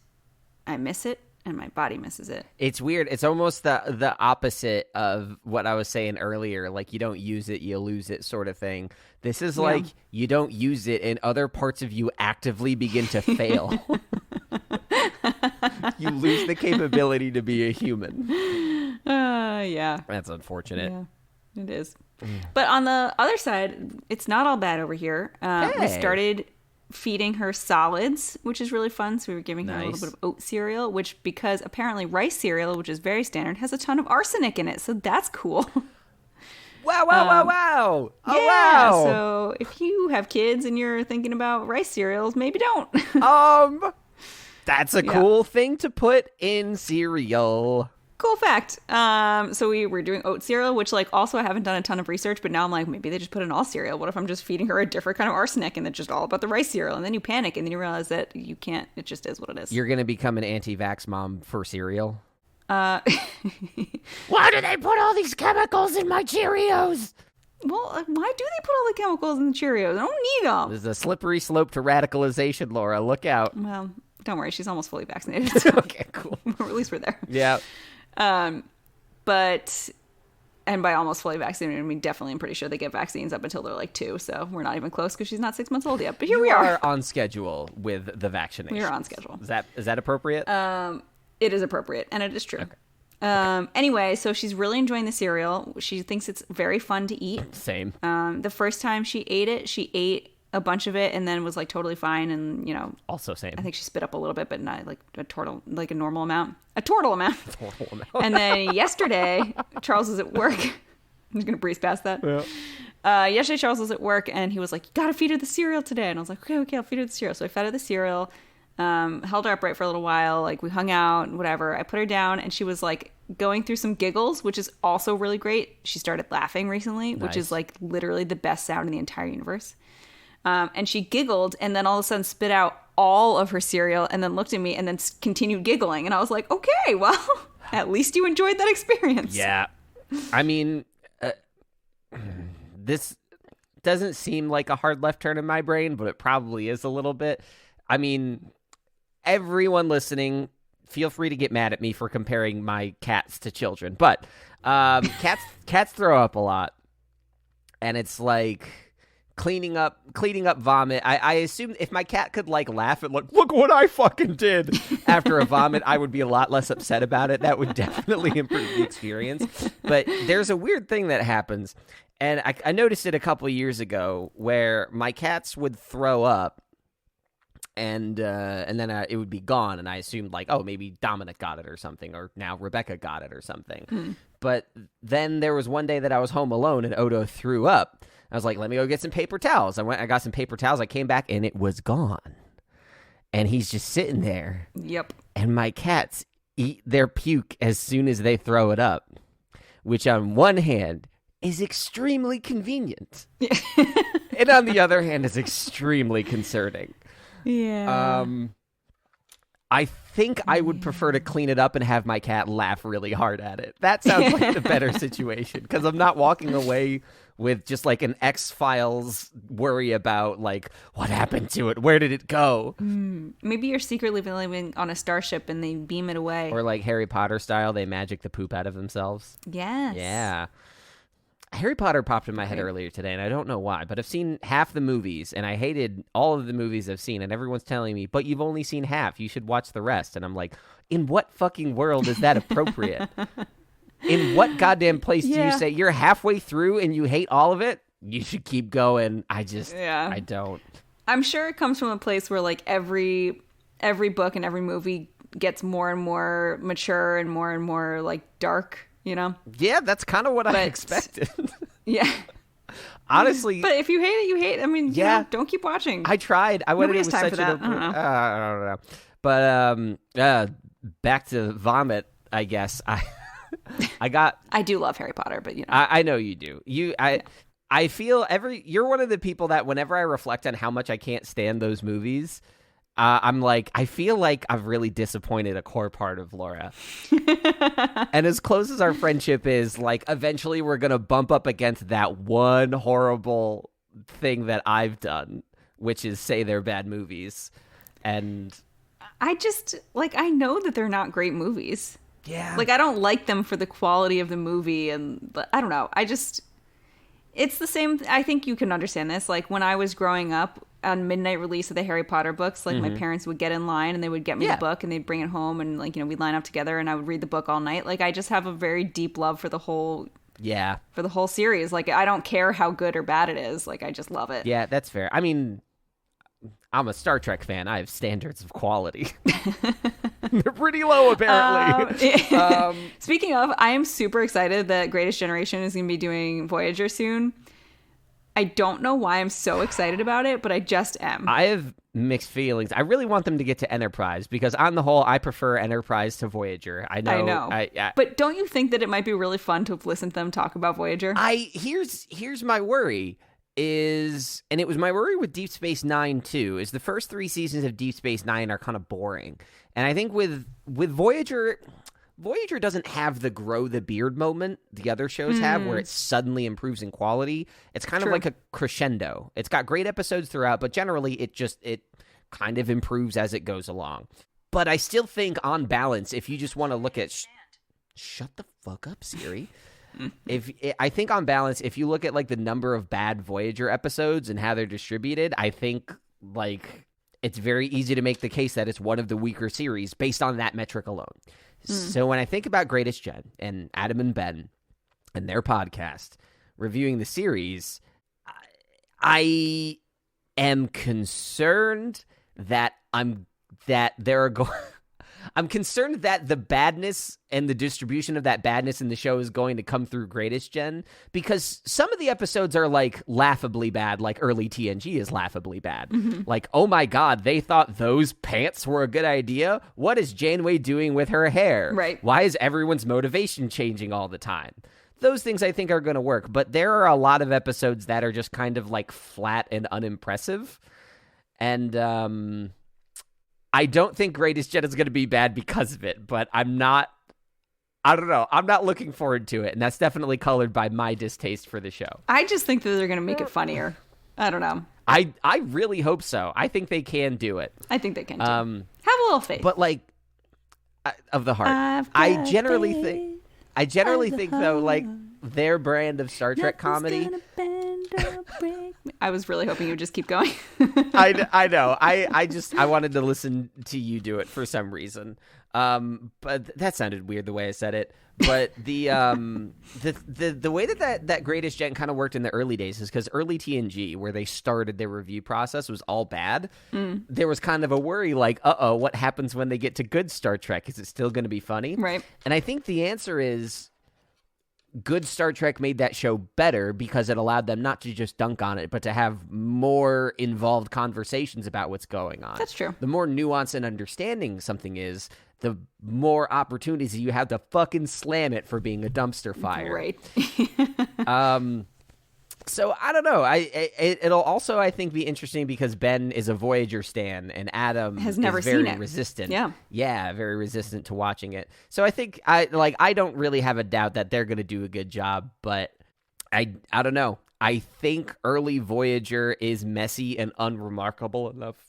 I miss it, and my body misses it. It's weird. It's almost the opposite of what I was saying earlier. Like, you don't use it, you lose it sort of thing. This is like you don't use it, and other parts of you actively begin to fail. You lose the capability to be a human. Yeah. That's unfortunate. Yeah, it is. But on the other side, it's not all bad over here. We started feeding her solids, which is really fun. So we were giving her a little bit of oat cereal, which, because apparently rice cereal, which is very standard, has a ton of arsenic in it. So that's cool. Wow. Oh, yeah, wow. So if you have kids and you're thinking about rice cereals, maybe don't. That's a cool thing to put in cereal. Cool fact. So we were doing oat cereal, which, like, also I haven't done a ton of research, but now I'm like, maybe they just put in all cereal. What if I'm just feeding her a different kind of arsenic and it's just all about the rice cereal? And then you panic and then you realize that you can't. It just is what it is. You're going to become an anti-vax mom for cereal? Why do they put all these chemicals in my Cheerios? Well, why do they put all the chemicals in the Cheerios? I don't need them. There's a slippery slope to radicalization, Laura. Look out. Well, don't worry. She's almost fully vaccinated. So okay, cool. Or at least we're there. Yeah. But, and by almost fully vaccinated, I mean, definitely I'm pretty sure they get vaccines up until they're like 2. So we're not even close because she's not 6 months old yet. But here we are. On schedule with the vaccination. We are on schedule. Is that appropriate? It is appropriate, and it is true. Okay. Anyway, so she's really enjoying the cereal. She thinks it's very fun to eat. Same. The first time she ate a bunch of it and then was like totally fine, and also same. I think she spit up a little bit, but not like a normal amount. A turtle amount. And then yesterday, Charles was at work. I'm just gonna breeze past that. Yeah. Yesterday, Charles was at work, and he was like, "You gotta feed her the cereal today." And I was like, "Okay, I'll feed her the cereal." So I fed her the cereal. Held her upright for a little while. Like, we hung out and whatever. I put her down, and she was like going through some giggles, which is also really great. She started laughing recently, which is like literally the best sound in the entire universe. And she giggled, and then all of a sudden spit out all of her cereal, and then looked at me, and then continued giggling. And I was like, okay, well, at least you enjoyed that experience. Yeah. I mean, this doesn't seem like a hard left turn in my brain, but it probably is a little bit. I mean, everyone listening, feel free to get mad at me for comparing my cats to children, but cats throw up a lot, and it's like cleaning up vomit. I assume if my cat could like laugh and look what I fucking did after a vomit, I would be a lot less upset about it. That would definitely improve the experience. But there's a weird thing that happens, and I noticed it a couple years ago where my cats would throw up. And then it would be gone, and I assumed like, oh, maybe Dominic got it or something, or now Rebecca got it or something. But then there was one day that I was home alone, and Odo threw up. I was like, let me go get some paper towels. I got some paper towels. I came back, and it was gone. And he's just sitting there. Yep. And my cats eat their puke as soon as they throw it up, which on one hand is extremely convenient, and on the other hand is extremely concerning. Yeah. I think I would prefer to clean it up and have my cat laugh really hard at it. That sounds like the better situation, because I'm not walking away with just like an X-Files worry about like, what happened to it? Where did it go? Maybe you're secretly living on a starship and they beam it away. Or like Harry Potter style, they magic the poop out of themselves. Yes. Yeah. Harry Potter popped in my head earlier today, and I don't know why, but I've seen half the movies, and I hated all of the movies I've seen, and everyone's telling me, but you've only seen half. You should watch the rest. And I'm like, in what fucking world is that appropriate? In what goddamn place do you say you're halfway through and you hate all of it? You should keep going. I don't. I'm sure it comes from a place where like every book and every movie gets more and more mature and more like dark. You know? Yeah, that's kind of what I expected. Yeah. Honestly. But if you hate it, you hate it. I mean, you know, don't keep watching. I tried. I went Nobody has time for that. I don't know. But back to vomit, I guess. I do love Harry Potter, but you know. I know you do. I feel you're one of the people that whenever I reflect on how much I can't stand those movies, I'm like, I feel like I've really disappointed a core part of Laura. And as close as our friendship is, like, eventually we're going to bump up against that one horrible thing that I've done, which is say they're bad movies. And I just, like, I know that they're not great movies. Yeah. Like, I don't like them for the quality of the movie, but I don't know. It's the same. I think you can understand this. Like, when I was growing up, on midnight release of the Harry Potter books, like my parents would get in line and they would get me the book and they'd bring it home and like, you know, we'd line up together and I would read the book all night. Like, I just have a very deep love for the whole series. Like, I don't care how good or bad it is. Like, I just love it. Yeah, that's fair. I mean, I'm a Star Trek fan. I have standards of quality. They're pretty low, apparently. Speaking of, I am super excited that Greatest Generation is going to be doing Voyager soon. I don't know why I'm so excited about it, but I just am. I have mixed feelings. I really want them to get to Enterprise because on the whole, I prefer Enterprise to Voyager. I know. But don't you think that it might be really fun to listen to them talk about Voyager? Here's my worry and it was my worry with Deep Space Nine too, is the first 3 seasons of Deep Space Nine are kind of boring. And I think with Voyager doesn't have the grow the beard moment the other shows have where it suddenly improves in quality. It's kind of like a crescendo. It's got great episodes throughout, but generally it kind of improves as it goes along. But I still think on balance, if you just want to look at... Shut the fuck up, Siri. I think on balance, if you look at like the number of bad Voyager episodes and how they're distributed, I think like it's very easy to make the case that it's one of the weaker series based on that metric alone. So when I think about Greatest Gen and Adam and Ben and their podcast reviewing the series, I am concerned that I'm concerned that the badness and the distribution of that badness in the show is going to come through Greatest Gen, because some of the episodes are like laughably bad, like early TNG is laughably bad. Like, oh my God, they thought those pants were a good idea. What is Janeway doing with her hair? Right. Why is everyone's motivation changing all the time? Those things I think are going to work, but there are a lot of episodes that are just kind of like flat and unimpressive. And, I don't think Greatest Gen is going to be bad because of it, but I don't know. I'm not looking forward to it, and that's definitely colored by my distaste for the show. I just think that they're going to make it funnier. I don't know. I really hope so. I think they can do it. I think they can too. Have a a little faith. But like, of the heart. I generally think though, like their brand of Star Trek comedy. I was really hoping you would just keep going. I know. I wanted to listen to you do it for some reason. But that sounded weird the way I said it. But the way that Greatest Gen kind of worked in the early days is because early TNG, where they started their review process, was all bad. There was kind of a worry like, what happens when they get to good Star Trek? Is it still going to be funny? Right. And I think the answer is good Star Trek made that show better because it allowed them not to just dunk on it, but to have more involved conversations about what's going on. That's true. The more nuance and understanding something is, the more opportunities you have to fucking slam it for being a dumpster fire. Right. So I don't know. It'll also, I think, be interesting because Ben is a Voyager stan and Adam has never is very seen it. resistant. Yeah, very resistant to watching it. So I think I don't really have a doubt that they're going to do a good job, but I don't know. I think early Voyager is messy and unremarkable enough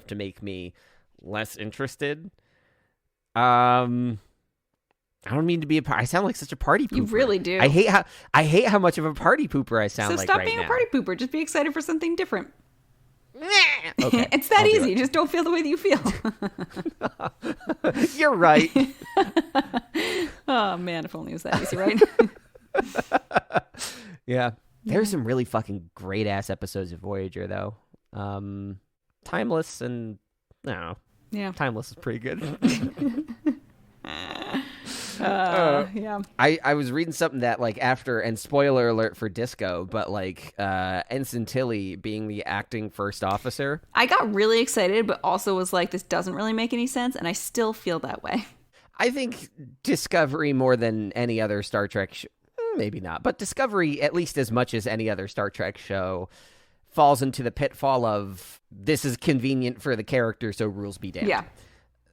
to make me less interested. I don't mean to be I sound like such a party pooper. You really do. I hate how much of a party pooper I sound like right now. So stop being a party pooper. Just be excited for something different. Okay, it's that easy. Just don't feel the way that you feel. You're right. Oh man, if only it was that easy, right? Yeah. There's some really fucking great ass episodes of Voyager though. Timeless and no. Yeah. Timeless is pretty good. Yeah. I was reading something that like after, and spoiler alert for Disco, but like Ensign Tilly being the acting first officer. I got really excited, but also was like, this doesn't really make any sense, and I still feel that way. I think Discovery more than any other Star Trek maybe not, but Discovery at least as much as any other Star Trek show falls into the pitfall of this is convenient for the character, so rules be damned. Yeah.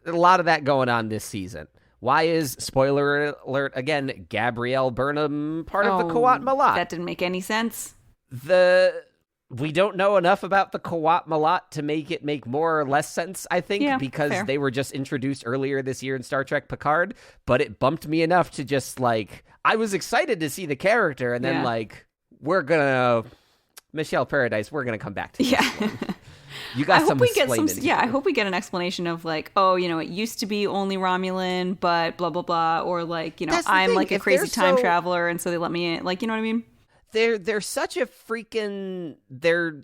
A lot of that going on this season. Why is, spoiler alert again, Gabrielle Burnham part of the Qowat Malat? That didn't make any sense. We don't know enough about the Qowat Malat to make it make more or less sense, I think, because fair. They were just introduced earlier this year in Star Trek Picard, but it bumped me enough to just, like, I was excited to see the character, and then, like, Michelle Paradise, we're going to come back to this one. You got some explaining. I hope we get an explanation of like, it used to be only Romulan, but blah blah blah, or like, I'm like a crazy time traveler, and so they let me in. Like, you know what I mean? They're such a freaking. They're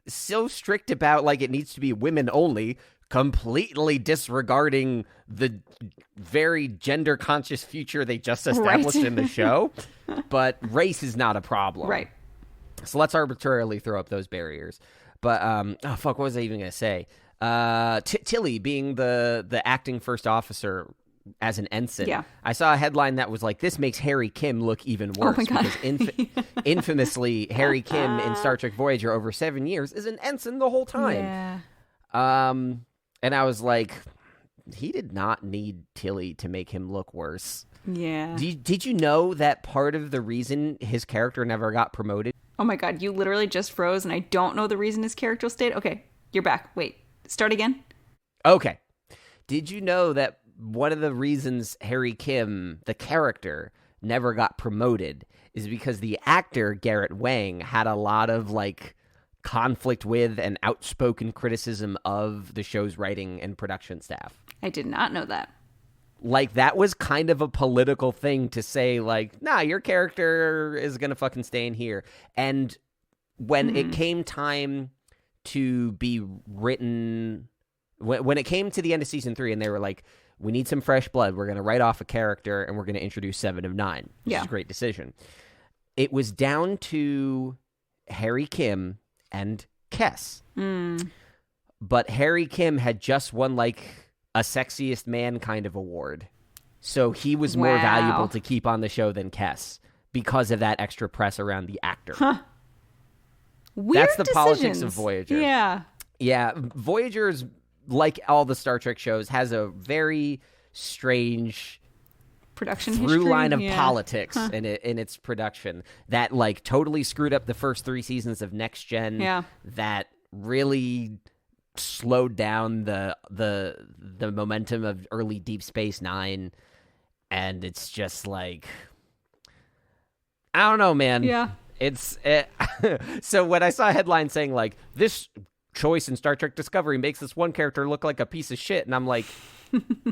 so strict about like it needs to be women only, completely disregarding the very gender conscious future they just established in the show. But race is not a problem, right? So let's arbitrarily throw up those barriers. But, what was I even going to say? Tilly being the acting first officer as an ensign. Yeah. I saw a headline that was like, this makes Harry Kim look even worse. Oh my God. Because infamously, Harry Kim in Star Trek Voyager over 7 years is an ensign the whole time. Yeah. And I was like, he did not need Tilly to make him look worse. Yeah. Did you know that part of the reason his character never got promoted? Oh my God, you literally just froze, and I don't know the reason his character stayed. Okay, you're back. Wait, start again? Okay. Did you know that one of the reasons Harry Kim, the character, never got promoted is because the actor, Garrett Wang, had a lot of, like, conflict with and outspoken criticism of the show's writing and production staff? I did not know that. Like, that was kind of a political thing to say, like, nah, your character is going to fucking stay in here. And when it came time to be written, when it came to the end of season 3 and they were like, we need some fresh blood, we're going to write off a character and we're going to introduce 7 of 9, which is a great decision. It was down to Harry Kim and Kes. But Harry Kim had just won, like, a sexiest man kind of award. So he was more valuable to keep on the show than Kes because of that extra press around the actor. Huh. Weird That's the decisions. politics of Voyager. Yeah. Yeah. Voyager's, like all the Star Trek shows, has a very strange production through line of yeah. politics in its production that like totally screwed up the first 3 seasons of Next Gen. Yeah. That really slowed down the momentum of early Deep Space Nine, and it's just like, I don't know, man. Yeah. So when I saw a headline saying like, this choice in Star Trek Discovery makes this one character look like a piece of shit, and I'm like,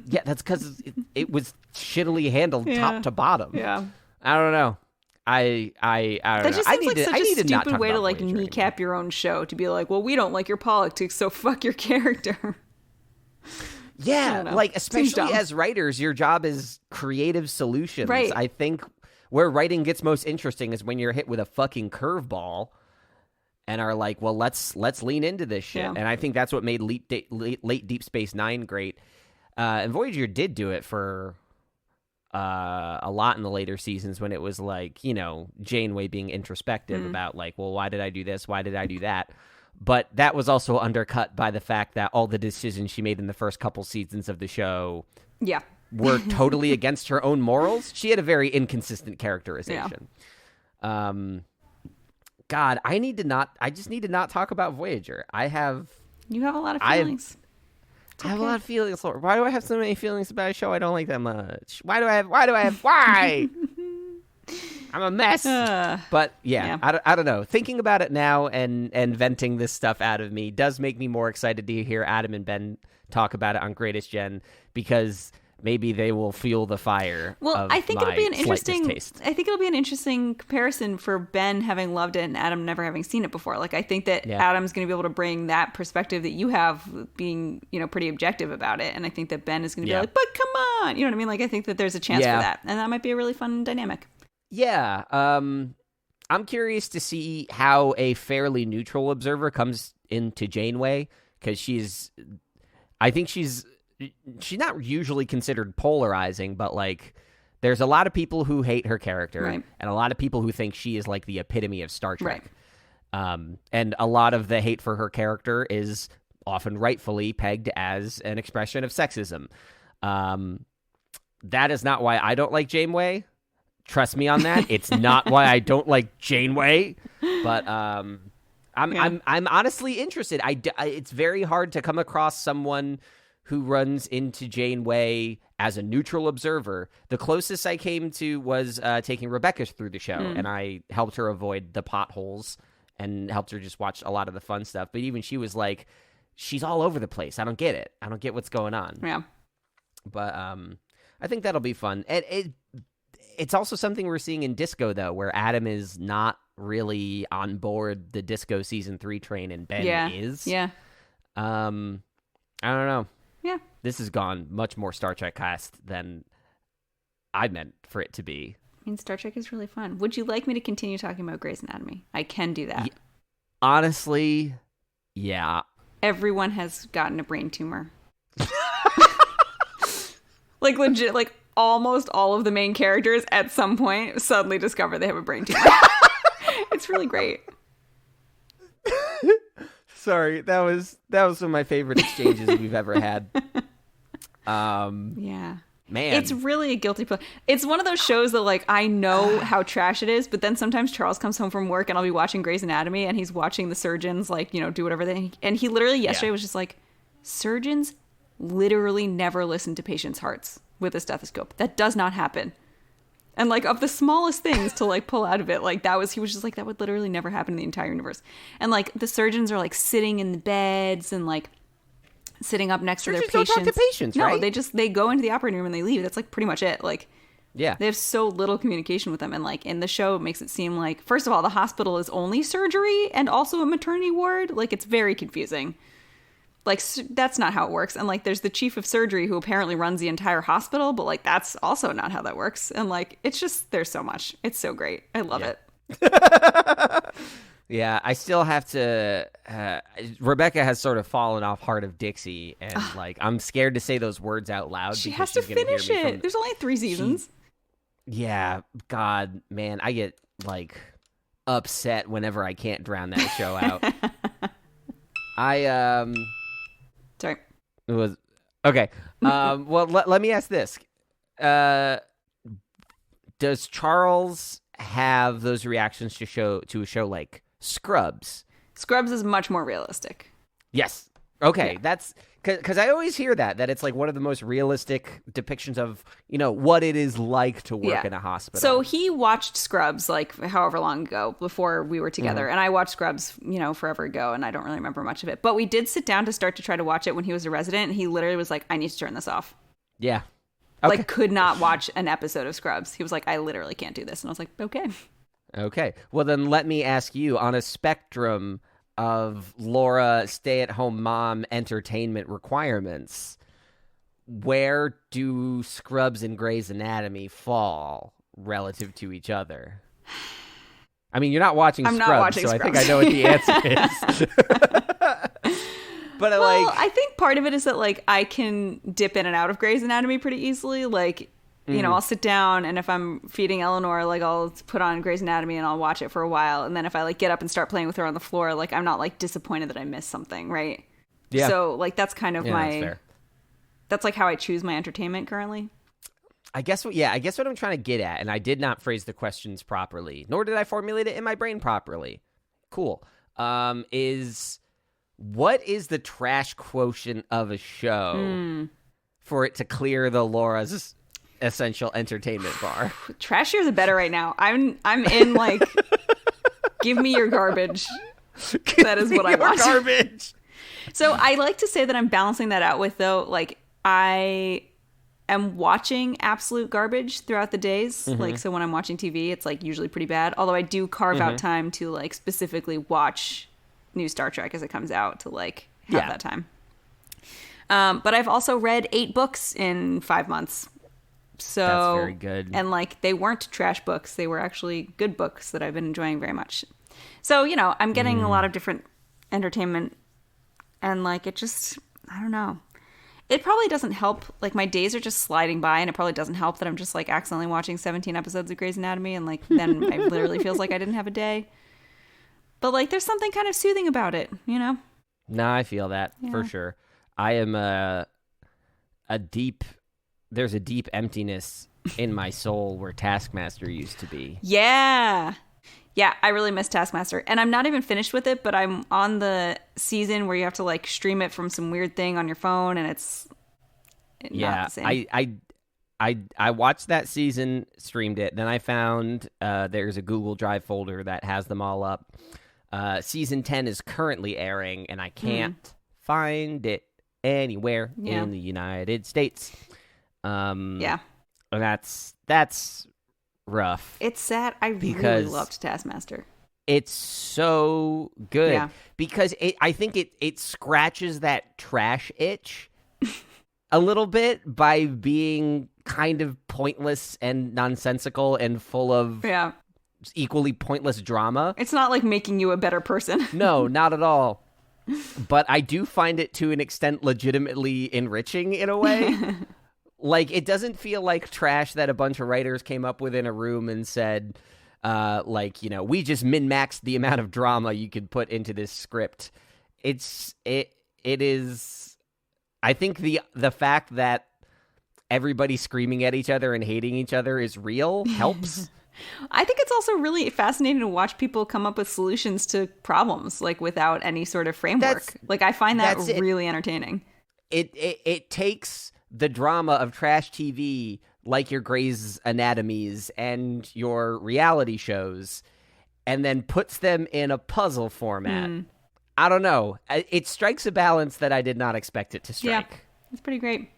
yeah, that's because it was shittily handled top to bottom. Yeah. I don't know. I don't know. That just seems like such a stupid way to like Voyager kneecap your own show, to be like, well, we don't like your politics, so fuck your character. Yeah, like especially as writers, your job is creative solutions. Right. I think where writing gets most interesting is when you're hit with a fucking curveball and are like, well, let's lean into this shit. Yeah. And I think that's what made late Deep Space Nine great. And Voyager did do it for a lot in the later seasons, when it was like, you know, Janeway being introspective about like, well, why did I do this? Why did I do that? But that was also undercut by the fact that all the decisions she made in the first couple seasons of the show were totally against her own morals. She had a very inconsistent characterization. Yeah. God, I just need to not talk about Voyager. You have a lot of feelings. I have a lot of feelings. Why do I have so many feelings about a show I don't like that much? Why? I'm a mess. But yeah. I don't know. Thinking about it now and venting this stuff out of me does make me more excited to hear Adam and Ben talk about it on Greatest Gen, because maybe they will fuel the fire. Well, I think it'll be an interesting comparison for Ben having loved it and Adam never having seen it before. Like, I think that Adam's going to be able to bring that perspective that you have, being, you know, pretty objective about it. And I think that Ben is going to be like, but come on, you know what I mean? Like, I think that there's a chance for that, and that might be a really fun dynamic. Yeah. I'm curious to see how a fairly neutral observer comes into Janeway, because I think she's not usually considered polarizing, but like, there's a lot of people who hate her character, and a lot of people who think she is like the epitome of Star Trek. And a lot of the hate for her character is often rightfully pegged as an expression of sexism. That is not why I don't like Janeway. Trust me on that. It's not why I don't like Janeway, but I'm honestly interested. It's very hard to come across someone who runs into Janeway as a neutral observer. The closest I came to was taking Rebecca through the show, and I helped her avoid the potholes and helped her just watch a lot of the fun stuff. But even she was like, she's all over the place. I don't get it. I don't get what's going on. Yeah. But I think that'll be fun. It's also something we're seeing in Disco, though, where Adam is not really on board the Disco Season 3 train, and Ben is. Yeah. I don't know. Yeah. This has gone much more Star Trek cast than I meant for it to be. I mean, Star Trek is really fun. Would you like me to continue talking about Grey's Anatomy? I can do that. Honestly, yeah. Everyone has gotten a brain tumor. Like, legit, like, almost all of the main characters at some point suddenly discover they have a brain tumor. It's really great. Sorry, that was one of my favorite exchanges we've ever had. Yeah. Man. It's really a guilty pleasure. It's one of those shows that, like, I know how trash it is, but then sometimes Charles comes home from work and I'll be watching Grey's Anatomy and he's watching the surgeons, like, you know, do whatever they... And he literally yesterday was just like, surgeons literally never listen to patients' hearts with a stethoscope. That does not happen. And, like, of the smallest things to, like, pull out of it, like, he was just like, that would literally never happen in the entire universe. And, like, the surgeons are, like, sitting in the beds and, like, sitting up next to their patients. Don't talk to patients, right? No, they go into the operating room and they leave. That's, like, pretty much it. Like, yeah, they have so little communication with them. And, like, in the show, it makes it seem like, first of all, the hospital is only surgery and also a maternity ward. Like, it's very confusing. Like, that's not how it works. And, like, there's the chief of surgery who apparently runs the entire hospital, but, like, that's also not how that works. And, like, it's just, there's so much. It's so great. I love it. Yeah, I still have to... Rebecca has sort of fallen off Heart of Dixie, and, like, I'm scared to say those words out loud. She has to finish it. There's only 3 seasons. Yeah, God, man, I get, like, upset whenever I can't drown that show out. Sorry. It was okay. Well, let me ask this: does Charles have those reactions to a show like Scrubs? Scrubs is much more realistic. Yes. Okay, that's because I always hear that it's like one of the most realistic depictions of, what it is like to work in a hospital. So he watched Scrubs like however long ago before we were together. And I watched Scrubs, forever ago, and I don't really remember much of it. But we did sit down to start to try to watch it when he was a resident, and he literally was like, I need to turn this off. Yeah. Okay. Like, could not watch an episode of Scrubs. He was like, I literally can't do this. And I was like, okay. Okay. Well, then let me ask you, on a spectrum of Laura stay-at-home mom entertainment requirements, where do Scrubs and Grey's Anatomy fall relative to each other? I mean, you're not watching Scrubs, not watching so Scrubs. I think I know what the answer is. But I think part of it is that like I can dip in and out of Grey's Anatomy pretty easily. Like, I'll sit down, and if I'm feeding Eleanor, like I'll put on Grey's Anatomy and I'll watch it for a while. And then if I like get up and start playing with her on the floor, like I'm not like disappointed that I missed something, right? Yeah. So like that's kind of that's fair. That's like how I choose my entertainment currently. I guess what I'm trying to get at, and I did not phrase the questions properly, nor did I formulate it in my brain properly. Cool. Is what is the trash quotient of a show for it to clear the Laura's essential entertainment bar? Trashier the better right now. I'm in like give me your garbage. That is what I watch. Garbage. So I like to say that I'm balancing that out with, though, like I am watching absolute garbage throughout the days. Like, so when I'm watching TV, it's like usually pretty bad. Although I do carve out time to like specifically watch new Star Trek as it comes out to like have that time. But I've also read 8 books in 5 months. So that's very good. And like they weren't trash books. They were actually good books that I've been enjoying very much. So, I'm getting a lot of different entertainment, and like it just, I don't know. It probably doesn't help. Like my days are just sliding by, and it probably doesn't help that I'm just like accidentally watching 17 episodes of Grey's Anatomy, and like then it literally feels like I didn't have a day. But like there's something kind of soothing about it, No, I feel that for sure. I am there's a deep emptiness in my soul where Taskmaster used to be. Yeah, I really miss Taskmaster. And I'm not even finished with it, but I'm on the season where you have to like stream it from some weird thing on your phone, and it's not the same. I watched that season, streamed it, then I found there's a Google Drive folder that has them all up. Season 10 is currently airing, and I can't find it anywhere in the United States. And that's rough. It's sad. I really loved Taskmaster. It's so good because I think it scratches that trash itch a little bit by being kind of pointless and nonsensical and full of equally pointless drama. It's not like making you a better person. No, not at all. But I do find it to an extent legitimately enriching in a way. Like, it doesn't feel like trash that a bunch of writers came up with in a room and said, we just min-maxed the amount of drama you could put into this script. It is, I think the fact that everybody screaming at each other and hating each other is real helps. I think it's also really fascinating to watch people come up with solutions to problems, like without any sort of framework. I find that really entertaining. It takes the drama of trash TV, like your Grey's Anatomies and your reality shows, and then puts them in a puzzle format. I don't know. It strikes a balance that I did not expect it to strike. Yeah, it's pretty great.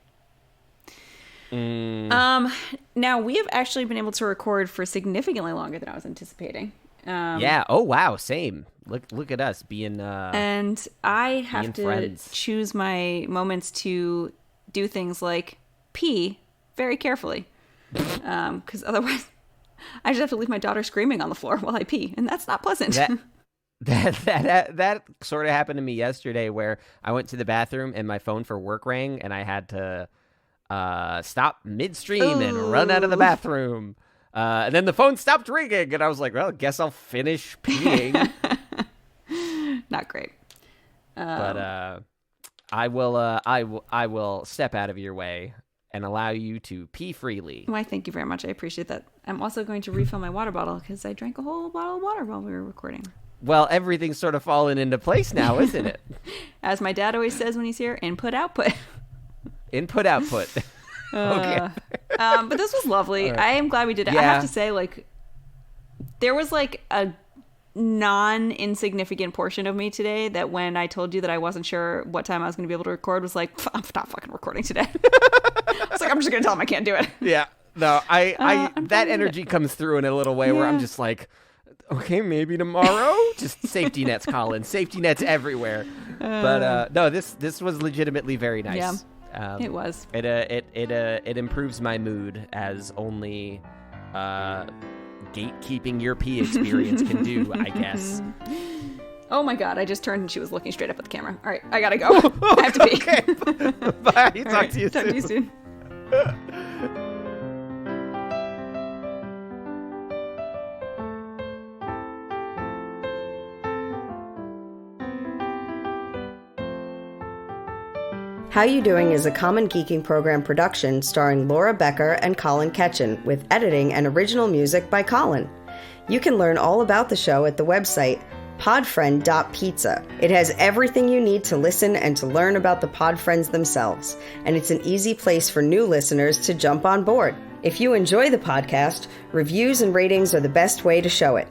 Now we have actually been able to record for significantly longer than I was anticipating. Oh wow, same. Look at us being and I have to friends. Choose my moments to do things like pee very carefully, because otherwise I just have to leave my daughter screaming on the floor while I pee, and that's not pleasant. That sort of happened to me yesterday, where I went to the bathroom and my phone for work rang, and I had to stop midstream and run out of the bathroom. And then the phone stopped ringing, and I was like, well, guess I'll finish peeing. Not great. But I will step out of your way and allow you to pee freely. Why, thank you very much. I appreciate that. I'm also going to refill my water bottle because I drank a whole bottle of water while we were recording. Well, everything's sort of fallen into place now, isn't it? As my dad always says when he's here, input, output. Input, output. Okay. But this was lovely. Right. I am glad we did it. Yeah. I have to say, like, there was like a non-insignificant portion of me today that when I told you that I wasn't sure what time I was going to be able to record was like, I'm not fucking recording today. I was like, I'm just going to tell him I can't do it. Yeah. No, I that energy comes through in a little way where I'm just like, okay, maybe tomorrow. Just safety nets, Colin. Safety nets everywhere. But no, this was legitimately very nice. Yeah, it was. It improves my mood as only gatekeeping your pee experience can do, I guess. Oh my god, I just turned and she was looking straight up at the camera. All right, I gotta go. I have to pee. Okay. Bye. Talk to you soon. How You Doing is a Common Geeking Program production starring Laura Becker and Colin Ketchen, with editing and original music by Colin. You can learn all about the show at the website PodFriend.pizza. It has everything you need to listen and to learn about the PodFriends themselves, and it's an easy place for new listeners to jump on board. If you enjoy the podcast, reviews and ratings are the best way to show it.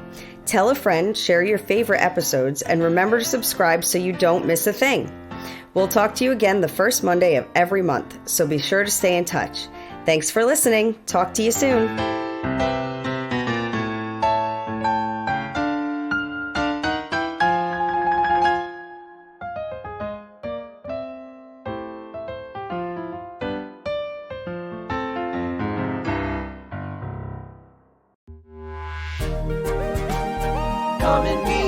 Tell a friend, share your favorite episodes, and remember to subscribe so you don't miss a thing. We'll talk to you again the first Monday of every month, so be sure to stay in touch. Thanks for listening. Talk to you soon. Come and meet